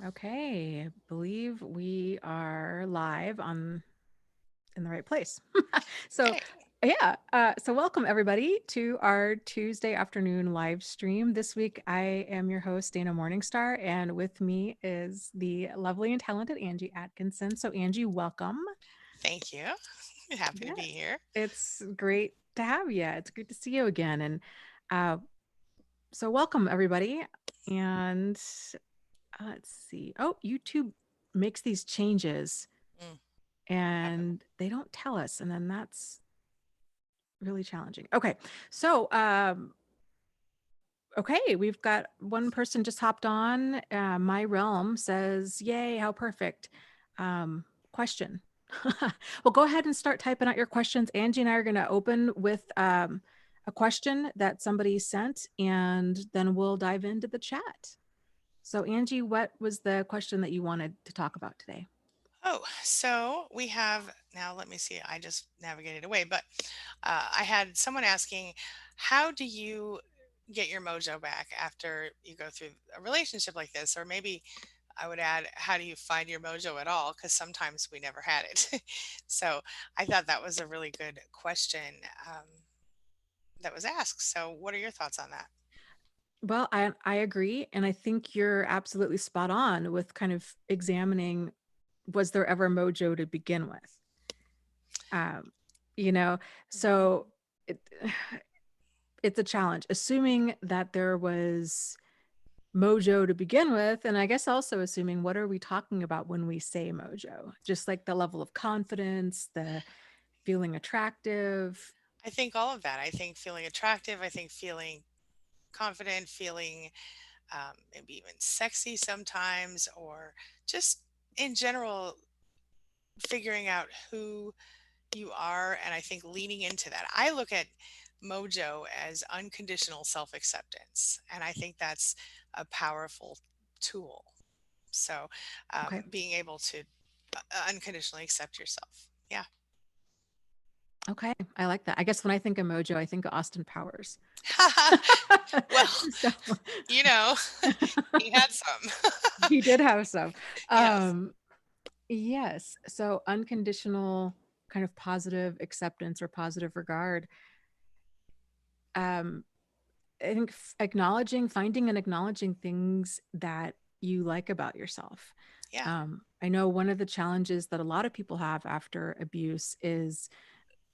Okay, I believe we are live in the right place. So, Okay. yeah, so welcome everybody to our Tuesday afternoon live stream. This week, I am your host, Dana Morningstar, and with me is the lovely and talented Angie Atkinson. So, Angie, welcome. Thank you. Happy to Yeah, be here. it's great to have you. It's great to see you again. And uh, so, welcome everybody. And let's see. Oh, YouTube makes these changes Mm, happened. and they don't tell us, and then that's really challenging. Okay, so okay, we've got one person just hopped on. My realm says, "Yay, how perfect!" Question. Well, go ahead and start typing out your questions. Angie and I are going to open with a question that somebody sent, and then we'll dive into the chat. So, Angie, what was the question that you wanted to talk about today? Oh, so we have now. Let me see. I just navigated away, but I had someone asking, how do you get your mojo back after you go through a relationship like this? Or maybe I would add, how do you find your mojo at all? Because sometimes we never had it. So I thought that was a really good question um, that was asked. So, what are your thoughts on that? Well, I agree, and I think you're absolutely spot on with kind of examining, was there ever mojo to begin with? Um, you know, Mhm. so it, it's a challenge. Assuming that there was mojo to begin with, and I guess also assuming, what are we talking about when we say mojo? Just like the level of confidence, the feeling attractive. I think all of that. I think feeling attractive. I think feeling confident, feeling maybe even sexy sometimes, or just in general, figuring out who you are. And I think leaning into that. I look at mojo as unconditional self acceptance. And I think that's a powerful tool. So Okay. being able to unconditionally accept yourself. Yeah. Okay. I like that. I guess when I think of mojo, I think of Austin Powers. Well, So you know, he had some. he did have some. Yes. Um, yes. So unconditional kind of positive acceptance or positive regard. Um, I think acknowledging, finding and acknowledging things that you like about yourself. Yeah. I know one of the challenges that a lot of people have after abuse is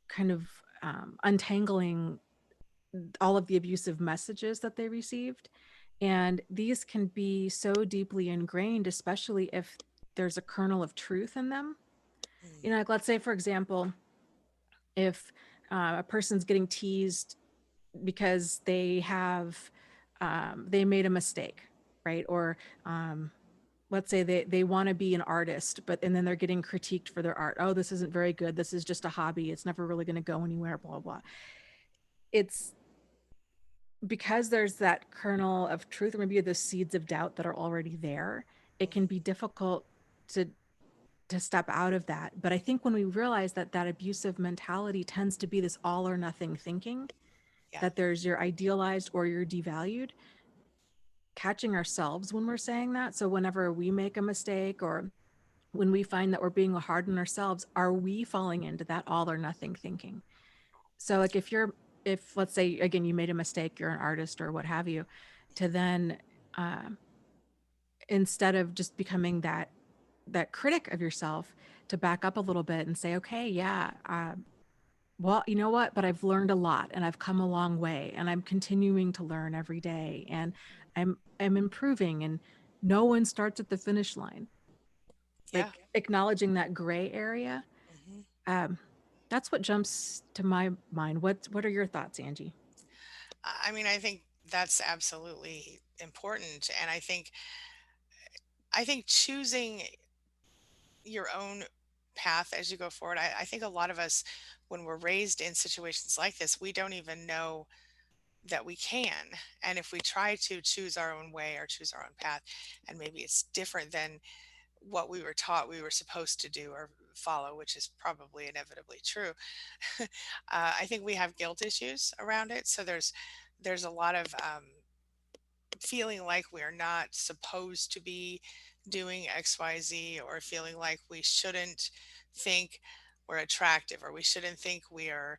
kind of untangling all of the abusive messages that they received. And these can be so deeply ingrained, especially if there's a kernel of truth in them. Mm. Like let's say, for example, if a person's getting teased because they made a mistake, right? Or let's say they want to be an artist, and then they're getting critiqued for their art. Oh, this isn't very good. This is just a hobby. It's never really going to go anywhere, blah, blah, blah. It's because there's that kernel of truth, or maybe the seeds of doubt that are already there. It can be difficult to step out of that. But I think when we realize that that abusive mentality tends to be this all or nothing thinking, Yeah. that there's your idealized or you're devalued, catching ourselves when we're saying that. So whenever we make a mistake, or when we find that we're being hard on ourselves, are we falling into that all or nothing thinking? So like if let's say again you made a mistake, you're an artist or what have you, to then uh, instead of just becoming that critic of yourself, to back up a little bit and say, okay, yeah, well, you know what? But I've learned a lot and I've come a long way and I'm continuing to learn every day and I'm improving, and no one starts at the finish line. Yeah. Like acknowledging that gray area. Hmm. Um, that's what jumps to my mind. What are your thoughts, Angie? I mean, I think that's absolutely important. And I think choosing your own path as you go forward. I think a lot of us, when we're raised in situations like this, we don't even know that we can. And if we try to choose our own way or choose our own path, and maybe it's different than what we were taught we were supposed to do or follow, which is probably inevitably true. I think we have guilt issues around it. So there's a lot of feeling like we're not supposed to be doing XYZ, or feeling like we shouldn't think we're attractive, or we shouldn't think we are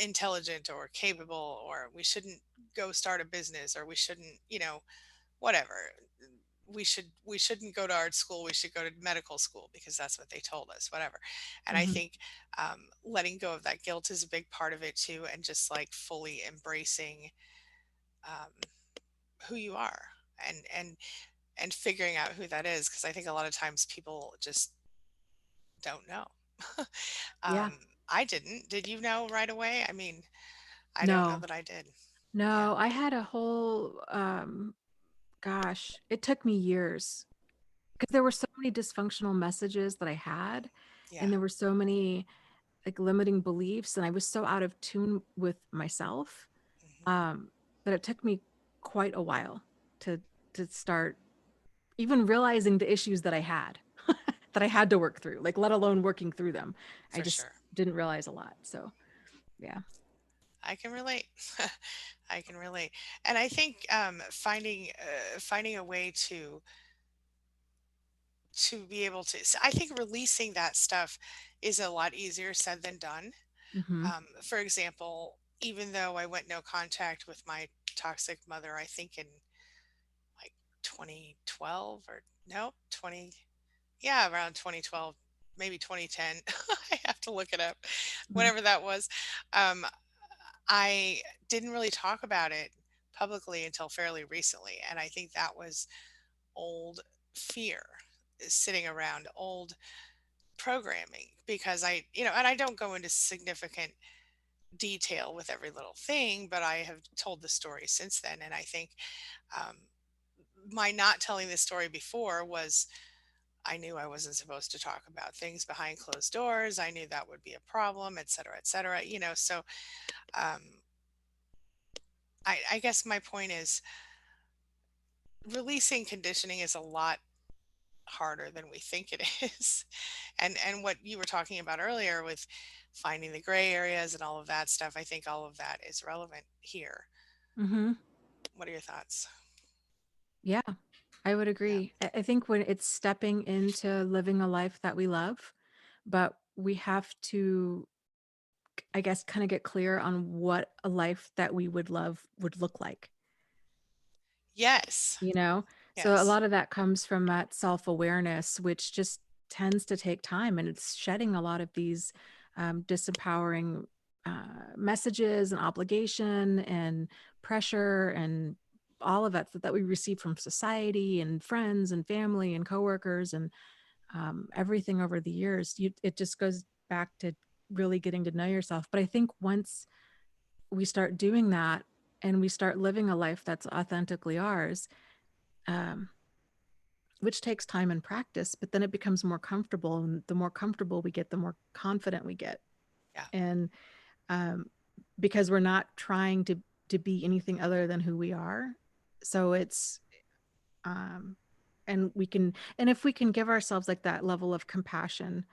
intelligent or capable, or we shouldn't go start a business, or we shouldn't, whatever. We shouldn't go to art school. We should go to medical school because that's what they told us, whatever. And I Hmm. think letting go of that guilt is a big part of it too, and just like fully embracing um, who you are, and figuring out who that is, because I think a lot of times people just don't know. Yeah. I didn't. Did you know right away? I mean, I don't know No, that I did. Yeah. no, I had a whole, gosh, it took me years because there were so many dysfunctional messages that I had, Yeah. and there were so many like limiting beliefs, and I was so out of tune with myself, Hmm. um, that it took me quite a while to start even realizing the issues that I had that I had to work through, like let alone working through them. I For just sure. didn't realize a lot. So yeah. I can relate. I can relate. And I think finding a way to be able to, I think releasing that stuff is a lot easier said than done. Hmm. For example, even though I went no contact with my toxic mother, I think in like 2012, or no, 20, yeah, around 2012, maybe 2010. I have to look it up, Hmm. whenever that was. Um, I didn't really talk about it publicly until fairly recently. And I think that was old fear sitting around, old programming, because and I don't go into significant detail with every little thing, but I have told the story since then. And I think um, my not telling this story before was, I knew I wasn't supposed to talk about things behind closed doors. I knew that would be a problem, et cetera, et cetera. So um, I guess my point is, releasing conditioning is a lot harder than we think it is. And what you were talking about earlier with finding the gray areas and all of that stuff, I think all of that is relevant here. Hmm. What are your thoughts? Yeah, I would Yeah. agree. I think when it's stepping into living a life that we love, but we have to, I guess, kind of get clear on what a life that we would love would look like, Yes. you know? So a Yes. lot of that comes from that self-awareness, which just tends to take time, and it's shedding a lot of these disempowering messages and obligation and pressure and all of that we receive from society and friends and family and coworkers and everything over the years. It just goes back to really getting to know yourself. But I think once we start doing that and we start living a life that's authentically ours, um, which takes time and practice, but then it becomes more comfortable. And the more comfortable we get, the more confident we get. Yeah. And um, because we're not trying to be anything other than who we are. So it's um, and we can, and if we can give ourselves like that level of compassion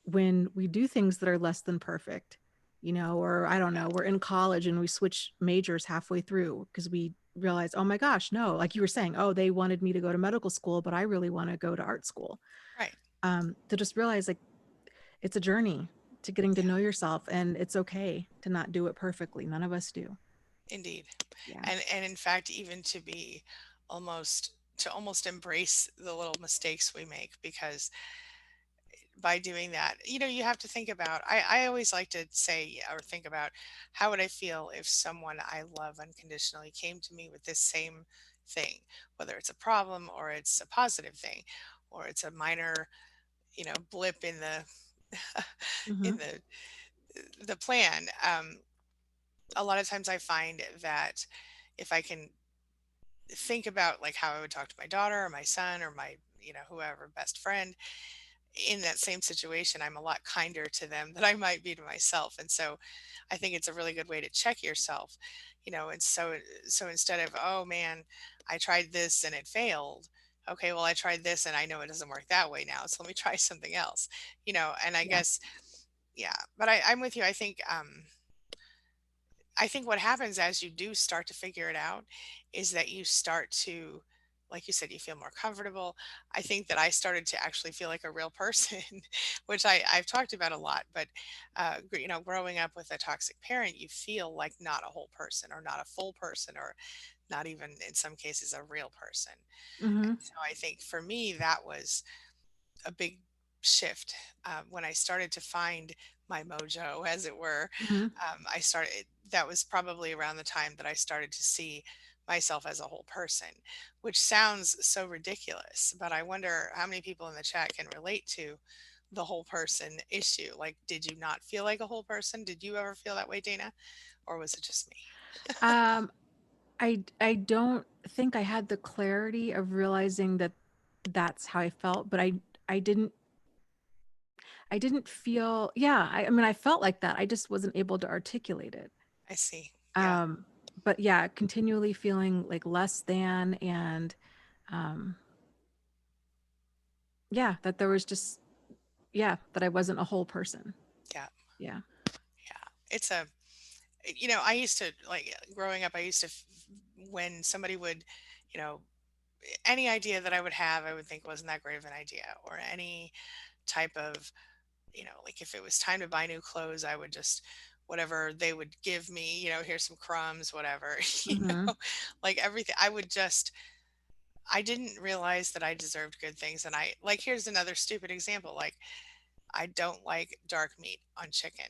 when we do things that are less than perfect, or I don't Yeah. know, we're in college and we switch majors halfway through because we realize, oh my gosh, no, like you were saying, oh, they wanted me to go to medical school, but I really want to go to art school. Right. To just realize like it's a journey to getting to Yeah. know yourself, and it's okay to not do it perfectly. None of us do. Indeed. Yeah. And in fact, even to almost embrace the little mistakes we make, because by doing that, you have to think about, I always like to say or think about, how would I feel if someone I love unconditionally came to me with this same thing, whether it's a problem or it's a positive thing, or it's a minor, blip in the Mm-hmm. in the plan. A lot of times I find that if I can think about like how I would talk to my daughter or my son or my, whoever, best friend, in that same situation, I'm a lot kinder to them than I might be to myself. And so I think it's a really good way to check yourself, and so instead of, oh man, I tried this and it failed. Okay, well, I tried this and I know it doesn't work that way now. So let me try something else, and I Yeah. guess, yeah, but I'm with you. I think what happens as you do start to figure it out is that you start to like you said, you feel more comfortable. I think that I started to actually feel like a real person, which I've talked about a lot. But growing up with a toxic parent, you feel like not a whole person, or not a full person, or not even in some cases a real person. Mm-hmm. So I think for me, that was a big shift when I started to find my mojo, as it were. Mm-hmm. I started, that was probably around the time that I started to see myself as a whole person, which sounds so ridiculous, but I wonder how many people in the chat can relate to the whole person issue. Like, did you not feel like a whole person? Did you ever feel that way, Dana? Or was it just me? Um, I don't think I had the clarity of realizing that that's how I felt, but I didn't feel, yeah, I mean, I felt like that. I just wasn't able to articulate it. I see. Yeah. Um, but yeah, continually feeling like less than, and um, yeah, that there was just, yeah, that I wasn't a whole person. Yeah. Yeah. Yeah. It's a, I used to, like, growing up, I used to, when somebody would, you know, any idea that I would have, I would think wasn't that great of an idea, or any type of, like if it was time to buy new clothes, I would just, whatever they would give me, here's some crumbs, whatever, Mm-hmm. like everything, I didn't realize that I deserved good things. And like, here's another stupid example. Like, I don't like dark meat on chicken.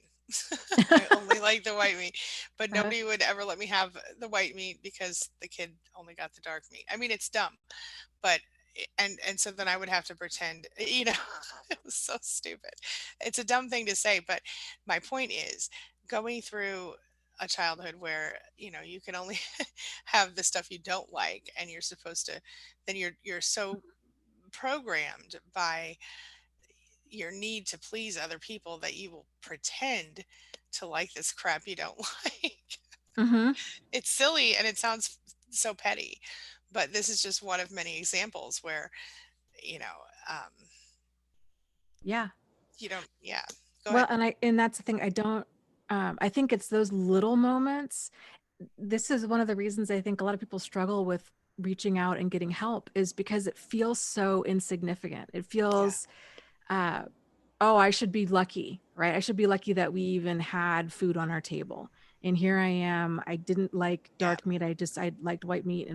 I only like the white meat, but Uh, nobody would ever let me have the white meat because the kid only got the dark meat. I mean, it's dumb, but and so then I would have to pretend, it was so stupid. It's a dumb thing to say, but my point is, going through a childhood where, you can only have the stuff you don't like, and you're supposed to, then you're so programmed by your need to please other people that you will pretend to like this crap you don't like. mm-hmm. It's silly and it sounds so petty, but this is just one of many examples where, you know, um, Yeah. you don't, yeah, go Well, ahead. and that's the thing. I think it's those little moments. This is one of the reasons I think a lot of people struggle with reaching out and getting help, is because it feels so insignificant. It Yeah, feels, uh, oh, I should be lucky, right? I should be lucky that we even had food on our table. And here I am. I didn't like yeah, dark meat. I liked white meat.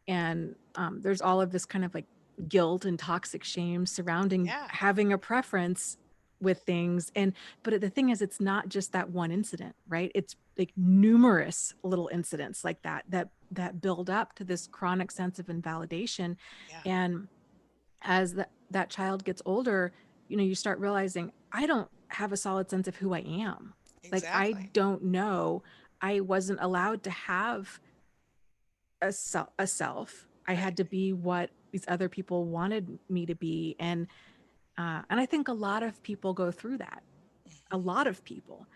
And there's all of this kind of like guilt and toxic shame surrounding yeah, having a preference with things. And but the thing is, it's not just that one incident, right? It's like numerous little incidents like that build up to this chronic sense of invalidation. yeah, And as that child gets older, you start realizing, I don't have a solid sense of who I am. Like, I exactly. don't know. I wasn't allowed to have a self. I Right. had to be what these other people wanted me to be. And I think a lot of people go through that. A Mhm. lot of people.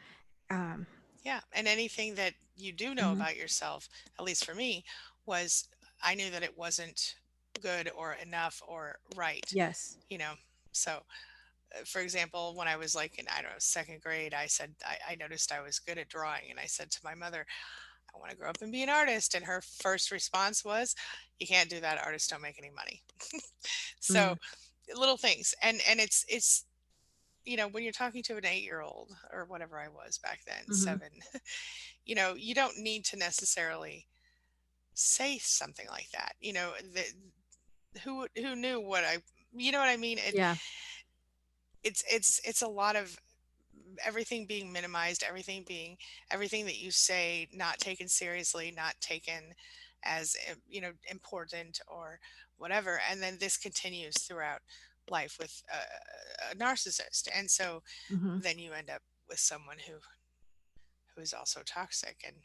Um, Yeah. And anything that you do know mhm. about yourself, at least for me, was I knew that it wasn't good or enough or right, Yes. you know? So, for example, when I was like in, I don't know, second grade, I said, I noticed I was good at drawing. And I said to my mother, I want to grow up and be an artist. And her first response was, you can't do that. Artists don't make any money. So Mm, little things. And it's, when you're talking to an 8-year old or whatever I was back then, mhm. 7, you don't need to necessarily say something like that. Who knew what you know what I mean? Yeah. It's a lot of everything being minimized, everything that you say not taken seriously, not taken as important or whatever, and then this continues throughout life with a narcissist, and so Hmm. then you end up with someone who is also toxic. And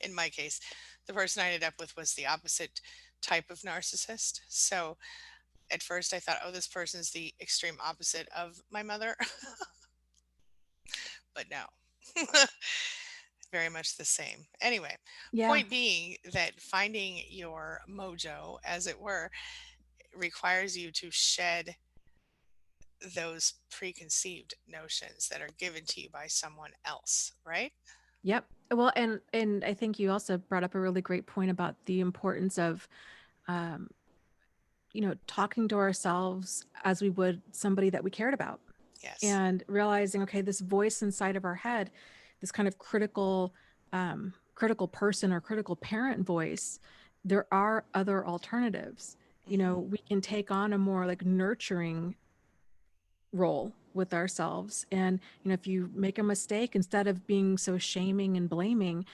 in my case, the person I ended up with was the opposite type of narcissist. So at first I thought, oh, this person is the extreme opposite of my mother, but no. Very much the same. Anyway, Yeah. point being that finding your mojo, as it were, requires you to shed those preconceived notions that are given to you by someone else, right? Yep. Well, and I think you also brought up a really great point about the importance of um, talking to ourselves as we would somebody that we cared about, Yes. and realizing, okay, this voice inside of our head, this kind of critical person or critical parent voice, there are other alternatives. Hmm. We can take on a more like nurturing role with ourselves. And, if you make a mistake, instead of being so shaming and blaming,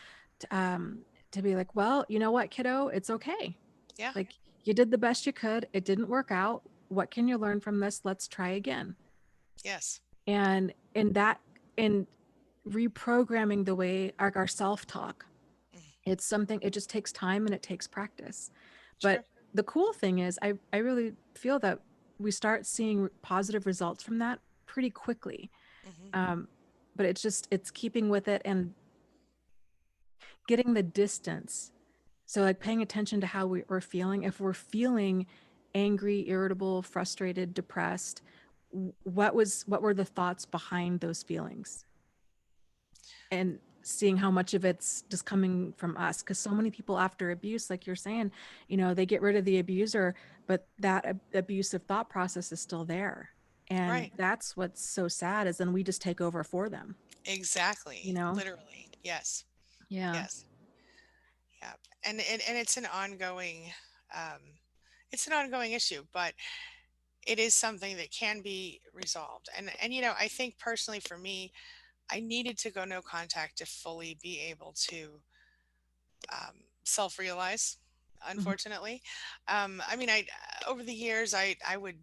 to be like, well, you know what, kiddo, it's okay. Yeah. Like, you did the best you could. It didn't work out. What can you learn from this? Let's try again. Yes. And reprogramming the way our self-talk, Mhm. it's something, it just takes time and it takes practice. Sure. But the cool thing is, I really feel that we start seeing positive results from that pretty quickly. Hmm. um, but it's keeping with it and getting the distance. So like paying attention to how we're feeling. If we're feeling angry, irritable, frustrated, depressed, what were the thoughts behind those feelings? And seeing how much of it's just coming from us, because so many people after abuse, like you're saying, they get rid of the abuser, but that abusive thought process is still there. And Right. that's what's so sad, is then we just take over for them, you Exactly. know Literally. Yes. yeah. Yes. Yeah. And um, it's an ongoing issue, but it is something that can be resolved. And I think personally for me, I needed to go no contact to fully be able to self-realize, Hmm. unfortunately. I mean, I over the years, I would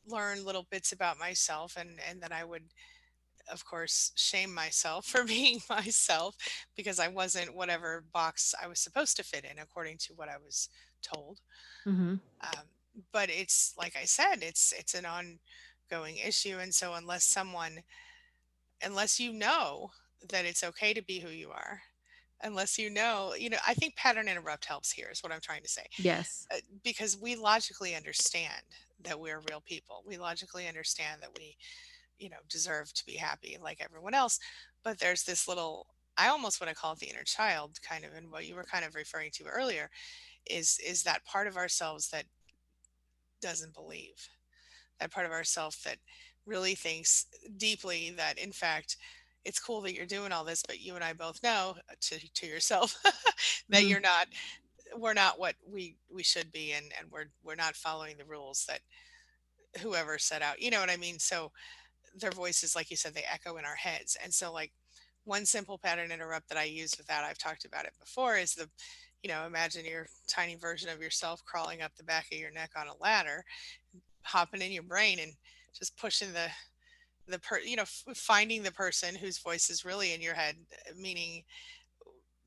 learn little bits about myself, and then I would, of course, shame myself for being myself because I wasn't whatever box I was supposed to fit in according to what I was told. Hmm. Um, but it's like I said, it's an ongoing issue, and so unless you know that it's okay to be who you are, unless I think pattern interrupt helps here is what I'm trying to say. Yes. Because we logically understand that we're real people. We logically understand that we, deserve to be happy like everyone else. But there's this little, I almost want to call it the inner child, kind of, and what you were kind of referring to earlier is that part of ourselves that doesn't believe, that part of ourself that really thinks deeply that in fact it's cool that you're doing all this, but you and I both know to yourself that Hmm. you're not, we're not what we should be, and we're not following the rules that whoever set out, you know what I mean? So their voices, like you said, they echo in our heads. And so like one simple pattern interrupt that I use with that, I've talked about it before, is imagine your tiny version of yourself crawling up the back of your neck on a ladder, hopping in your brain and just pushing finding the person whose voice is really in your head, meaning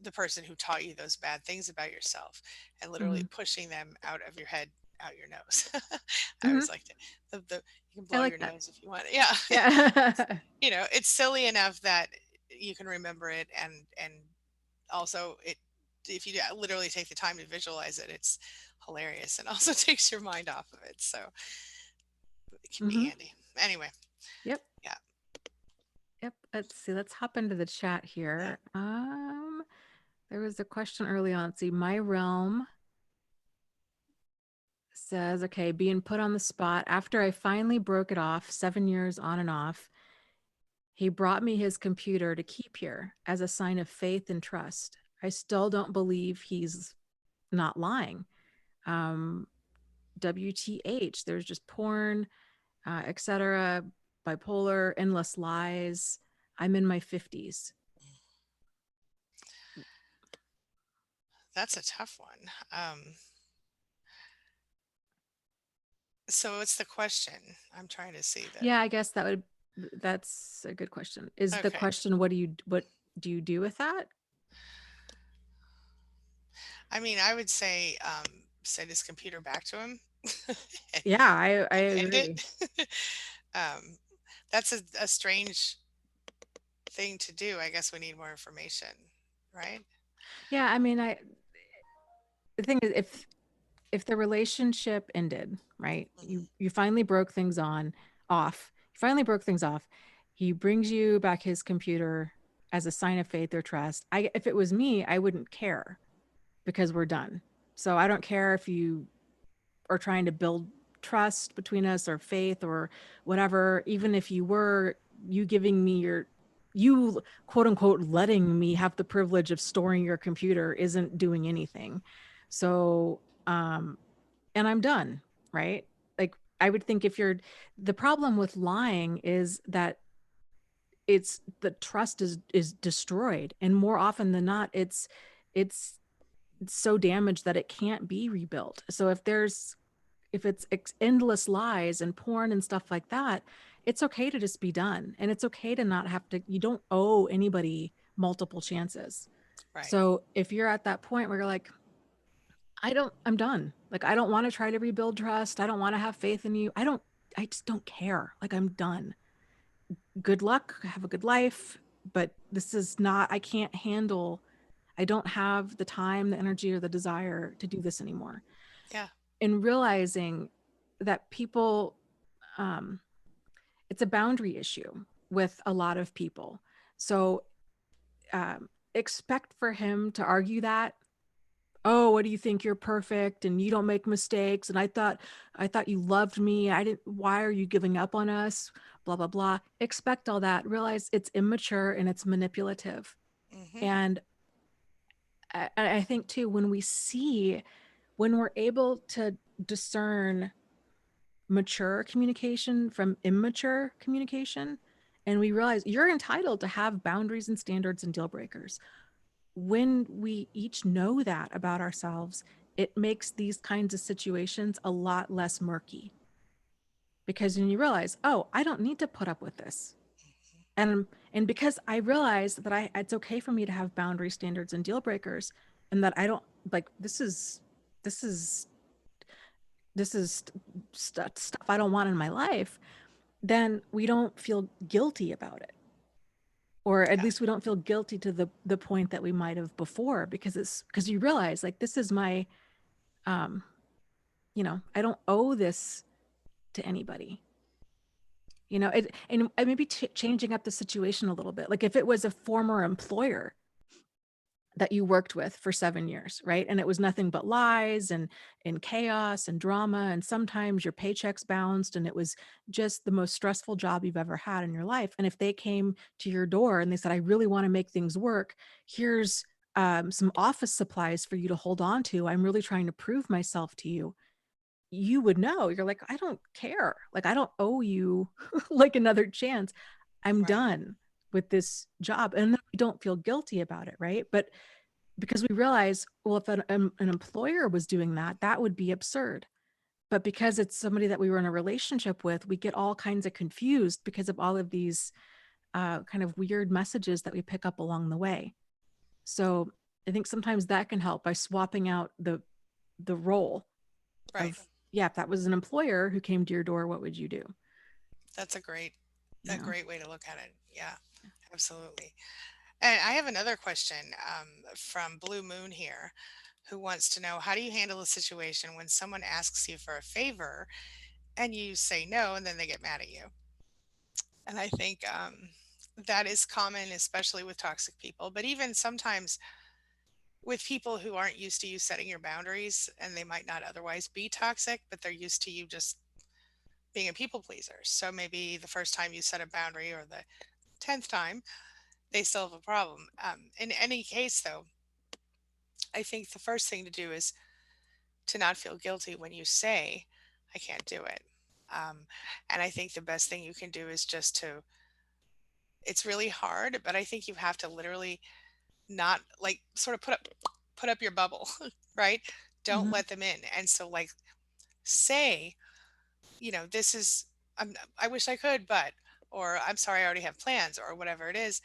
the person who taught you those bad things about yourself, and literally Hmm. pushing them out of your head, out your nose. I Hmm. always like to, you can I blow like your that. nose if you want. Yeah. Yeah. It's silly enough that you can remember it, and also it, if you literally take the time to visualize it, it's hilarious and also takes your mind off of it. So it can be Hmm. handy. Anyway, Yep. yeah. Yep. Let's see. Let's hop into the chat Yeah. here. There was a question early on. Let's see, my realm says, okay, being put on the spot after I finally broke it off 7 years on and off. He brought me his computer to keep here as a sign of faith and trust. I still don't believe he's not lying. Um, WTH, there's just porn, etc., bipolar, endless lies. I'm in my 50s. That's a tough one. So what's the question? I'm trying to see the. Yeah, I guess that's a good question. Is the Okay. question, what do you do with that? I mean, I would say send his computer back to him and, Yeah, I and end agree. it. um, that's a strange thing to do. I guess we need more information, right? Yeah, I mean, the thing is, if the relationship ended, right? Mhm. You finally broke things on off. You finally broke things off. He brings you back his computer as a sign of faith or trust. If it was me, I wouldn't care because we're done. So I don't care if you or trying to build trust between us or faith or whatever, even if you were, you giving me your, you quote unquote letting me have the privilege of storing your computer isn't doing anything. So and I'm done, right? Like I would think if you're, the problem with lying is that it's the trust is destroyed, and more often than not it's so damaged that it can't be rebuilt. So if it's endless lies and porn and stuff like that, it's okay to just be done, and it's okay to not have to, you don't owe anybody multiple chances. Right. So if you're at that point where you're like, I'm done. Like, I don't want to try to rebuild trust. I don't want to have faith in you. I just don't care. Like, I'm done. Good luck. Have a good life. But this is not, I can't handle, I don't have the time, the energy, or the desire to do this anymore. Yeah. And realizing that people, um, it's a boundary issue with a lot of people. So, expect for him to argue that, oh, what do you think, you're perfect and you don't make mistakes, and I thought you loved me, I didn't, why are you giving up on us, blah blah blah. Expect all that, realize it's immature and it's manipulative. Hmm. And I think too, when we're able to discern mature communication from immature communication, and we realize you're entitled to have boundaries and standards and deal breakers, when we each know that about ourselves, it makes these kinds of situations a lot less murky. Because when you realize, oh, I don't need to put up with this. And because I realize that it's okay for me to have boundary standards and deal breakers, and that I don't like, this is stuff I don't want in my life, then we don't feel guilty about it. Or at Yeah. least we don't feel guilty to the point that we might have before, because it's because you realize, like, this is my, um I don't owe this to anybody. And maybe changing up the situation a little bit. Like if it was a former employer that you worked with for 7 years, right? And it was nothing but lies and chaos and drama. And sometimes your paychecks bounced, and it was just the most stressful job you've ever had in your life. And if they came to your door and they said, I really want to make things work, here's some office supplies for you to hold on to. I'm really trying to prove myself to you. You would know. You're like, I don't care. Like, I don't owe you like another chance. I'm Right. done with this job. And then we don't feel guilty about it, right? But because we realize, well, if an employer was doing that, that would be absurd. But because it's somebody that we were in a relationship with, we get all kinds of confused because of all of these kind of weird messages that we pick up along the way. So I think sometimes that can help by swapping out the role Right. of, yeah, if that was an employer who came to your door, what would you do? That's You a know? great way to look at it. Yeah, absolutely. And I have another question from Blue Moon here, who wants to know, how do you handle a situation when someone asks you for a favor and you say no, and then they get mad at you? And I think that is common, especially with toxic people, but even sometimes with people who aren't used to you setting your boundaries, and they might not otherwise be toxic, but they're used to you just being a people pleaser. So maybe the first time you set a boundary or the 10th time, they still have a problem. In any case, though, I think the first thing to do is to not feel guilty when you say, I can't do it. Um, and I think the best thing you can do is just to, it's really hard, but I think you have to literally not like sort of put up your bubble, right? Don't Hmm. let them in. And so like say, this is, I wish I could, but, or I'm sorry, I already have plans, or whatever it is.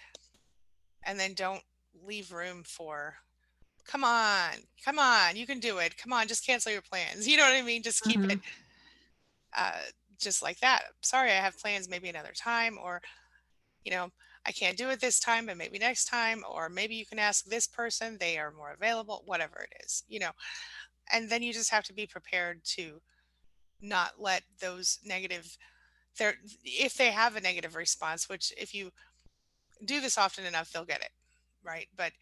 And then don't leave room for, come on, you can do it. Come on, just cancel your plans. You know what I mean? Just keep Hmm. it uh, just like that. Sorry, I have plans maybe another time, or, you know, I can't do it this time, but maybe next time, or maybe you can ask this person, they are more available, whatever it is. And then you just have to be prepared to not let those negative, there, if they have a negative response, which if you do this often enough, they'll get it, right? But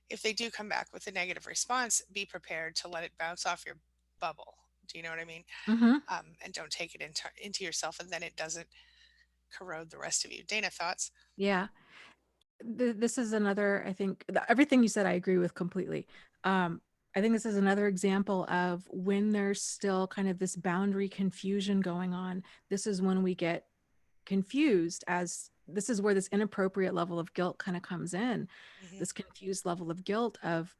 if they do come back with a negative response, be prepared to let it bounce off your bubble. Do you know what I mean? Hmm. And don't take it into yourself, and then it doesn't corrode the rest of you. Dana, thoughts? Yeah. This is another, I think everything you said, I agree with completely. Um, I think this is another example of when there's still kind of this boundary confusion going on. This is when we get confused, as this is where this inappropriate level of guilt kind of comes in. Hmm. This confused level of guilt of,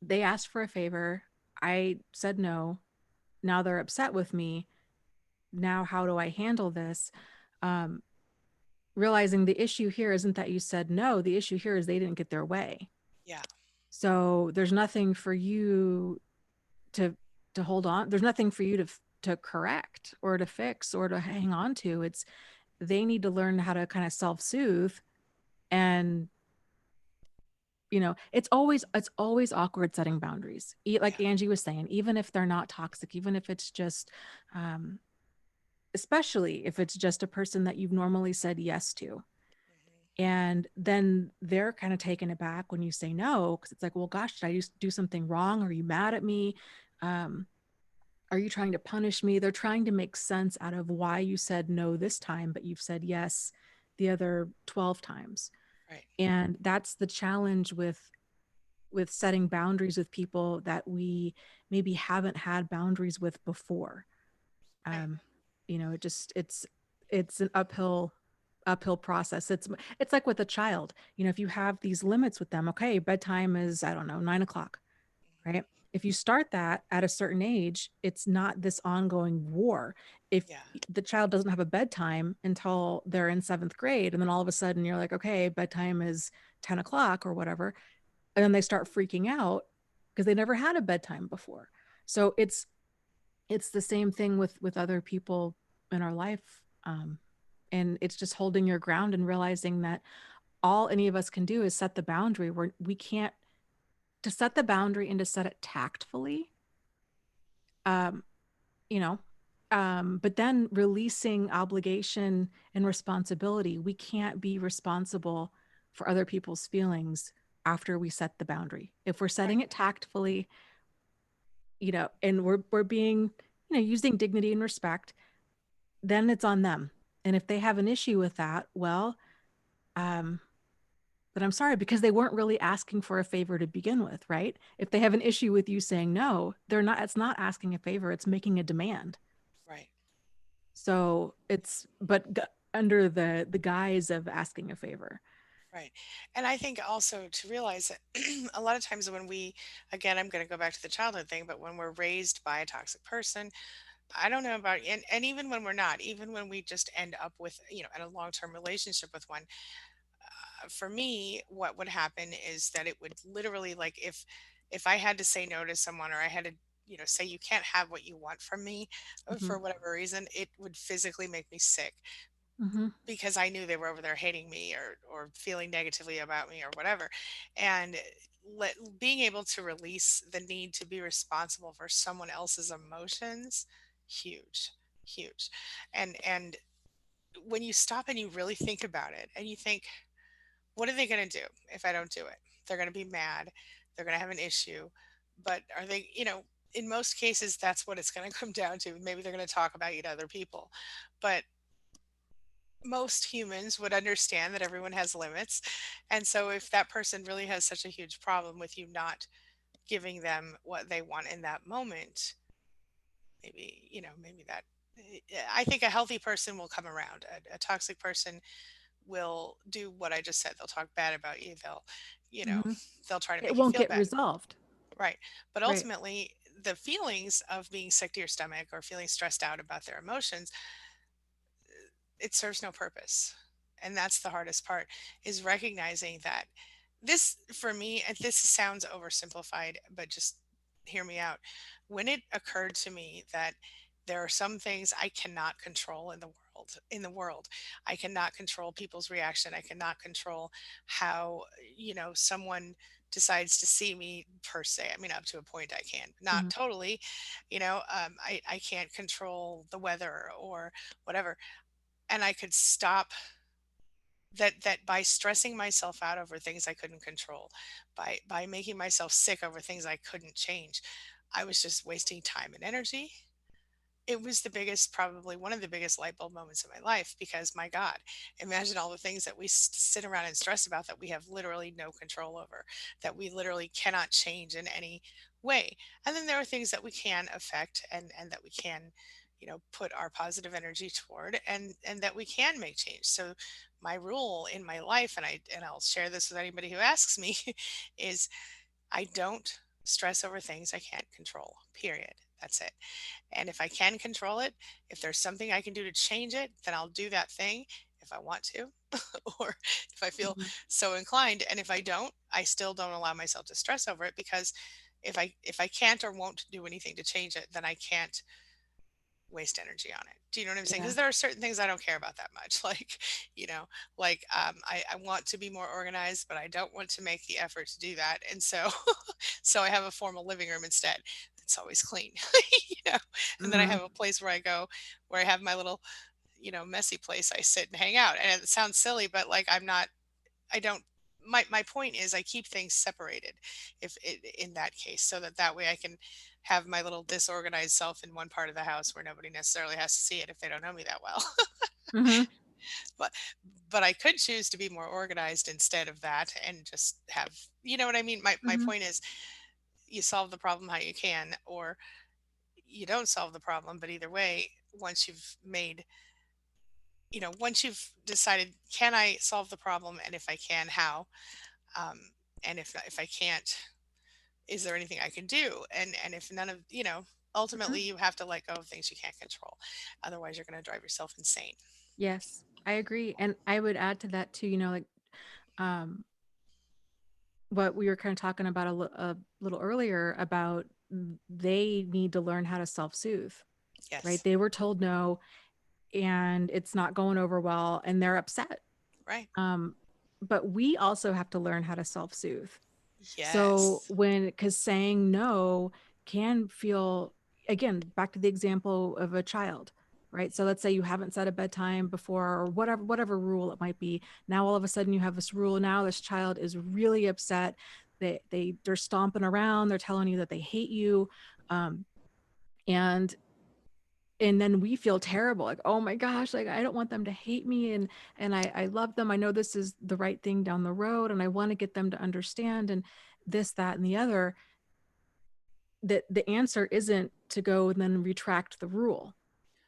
they asked for a favor, I said no, now they're upset with me, now how do I handle this? um, Realizing the issue here isn't that you said no, the issue here is they didn't get their way. Yeah. So there's nothing for you to hold on, there's nothing for you to correct or to fix or to hang on to. It's, they need to learn how to kind of self-soothe. And it's always awkward setting boundaries. Like Yeah. Angie was saying, even if they're not toxic, even if it's just um especially if it's just a person that you've normally said yes to, Hmm. and then they're kind of taken aback when you say no, because it's like, well, gosh, did I do something wrong? Are you mad at me? um are you trying to punish me? They're trying to make sense out of why you said no this time but you've said yes the other 12 times. Right. And that's the challenge with setting boundaries with people that we maybe haven't had boundaries with before. Right. um it just it's an uphill process. It's like with a child. If you have these limits with them, okay, bedtime is, I don't know, 9 o'clock, right? Hmm. If you start that at a certain age, it's not this ongoing war. If Yeah. the child doesn't have a bedtime until they're in seventh grade, and then all of a sudden you're like, okay, bedtime is 10 o'clock or whatever, and then they start freaking out because they never had a bedtime before. So it's the same thing with other people in our life. And it's just holding your ground and realizing that all any of us can do is set the boundary, where we can't, to set the boundary and to set it tactfully. um you know but then releasing obligation and responsibility. We can't be responsible for other people's feelings after we set the boundary. If we're Right. setting it tactfully, and we're being, using dignity and respect, then it's on them. And if they have an issue with that, well, um but I'm sorry, because they weren't really asking for a favor to begin with, right? If they have an issue with you saying no, they're not, it's not asking a favor, it's making a demand. Right. So it's, but under the guise of asking a favor. Right. And I think also to realize that a lot of times when again, I'm going to go back to the childhood thing, but when we're raised by a toxic person, I don't know about, and even when we're not, even when we just end up with, in a long-term relationship with one, for me, what would happen is that it would literally, like, if I had to say no to someone, or I had to, say you can't have what you want from me, Hmm. for whatever reason, it would physically make me sick, Hmm. because I knew they were over there hating me, or feeling negatively about me or whatever. And being able to release the need to be responsible for someone else's emotions, huge, huge. And when you stop and you really think about it, and you think, what are they going to do if I don't do it? They're going to be mad. They're going to have an issue. But are they, in most cases, that's what it's going to come down to. Maybe they're going to talk about you to other people. But most humans would understand that everyone has limits. And so if that person really has such a huge problem with you not giving them what they want in that moment, maybe, maybe that, I think a healthy person will come around. A toxic person will do what I just said. They'll talk bad about you. You know, Hmm. they'll try to It make you won't feel get bad. resolved. Right. But Right. ultimately, the feelings of being sick to your stomach or feeling stressed out about their emotions, it serves no purpose. And that's the hardest part, is recognizing that this, for me, and this sounds oversimplified, but just hear me out. When it occurred to me that there are some things I cannot control in the world, I cannot control people's reaction. I cannot control how, someone decides to see me, per se. I mean, up to a point I can, not Hmm. totally. I can't control the weather or whatever, and I could stop that by stressing myself out over things I couldn't control, by making myself sick over things I couldn't change. I was just wasting time and energy. It was the biggest, probably one of the biggest light bulb moments of my life, because my God, imagine all the things that we sit around and stress about that we have literally no control over, that we literally cannot change in any way. And then there are things that we can affect, and that we can, put our positive energy toward, and that we can make change. So my rule in my life, and I'll share this with anybody who asks me, is I don't stress over things I can't control. Period. That's it. And if I can control it, if there's something I can do to change it, then I'll do that thing if I want to, or if I feel Mhm. so inclined. And if I don't, I still don't allow myself to stress over it, because if I can't or won't do anything to change it, then I can't waste energy on it. Do you know what I'm saying? Yeah. Because there are certain things I don't care about that much. Like, you know, I want to be more organized, but I don't want to make the effort to do that. And so, so I have a formal living room instead. It's always clean, you know, and then I Mhm. have a place where I go, where I have my little, messy place I sit and hang out. And it sounds silly, but like, I don't, my point is I keep things separated, if it, in that case, so that way I can have my little disorganized self in one part of the house where nobody necessarily has to see it if they don't know me that well. Mhm. but but I could choose to be more organized instead of that, and just have, you know what I mean? My Mhm. point is, you solve the problem how you can, or you don't solve the problem, but either way, once you've made, once you've decided, can I solve the problem, and if I can, how, um, and if I can't, is there anything I can do? And if none of, ultimately Mhm. you have to let go of things you can't control. Otherwise you're going to drive yourself insane. Yes, I agree. And I would add to that too, like um what we were kind of talking about a little earlier about they need to learn how to self-soothe, right? Yes. They were told no and it's not going over well and they're upset. Right. Um, but we also have to learn how to self-soothe. So Yes. because saying no can feel, again, back to the example of a child, right? So let's say you haven't set a bedtime before or whatever rule it might be. Now all of a sudden you have this rule. Now this child is really upset. They're stomping around. They're telling you that they hate you. Um, and and then we feel terrible, like, oh my gosh, like I don't want them to hate me, and I love them. I know this is the right thing down the road and I want to get them to understand and this, that, and the other. That the answer isn't to go and then retract the rule,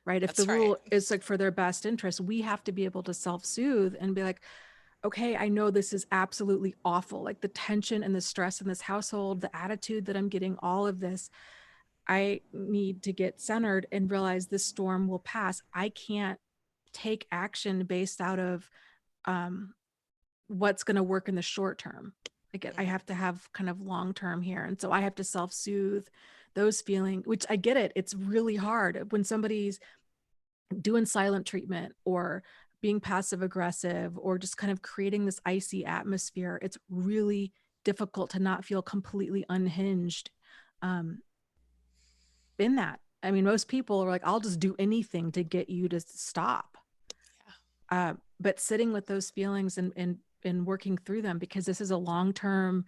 right? If the That's right. rule is like for their best interest, we have to be able to self-soothe and be like, okay, I know this is absolutely awful, like the tension and the stress in this household, the attitude that I'm getting, all of this. I need to get centered and realize this storm will pass. I can't take action based out of um, what's going to work in the short term. Like I Hmm. have to have kind of long term here. And so I have to self soothe those feelings, which I get it. It's really hard when somebody's doing silent treatment or being passive aggressive or just kind of creating this icy atmosphere. It's really difficult to not feel completely unhinged um, in that. I mean, most people are like, I'll just do anything to get you to stop. Yeah. But sitting with those feelings and working through them, because this is a long term,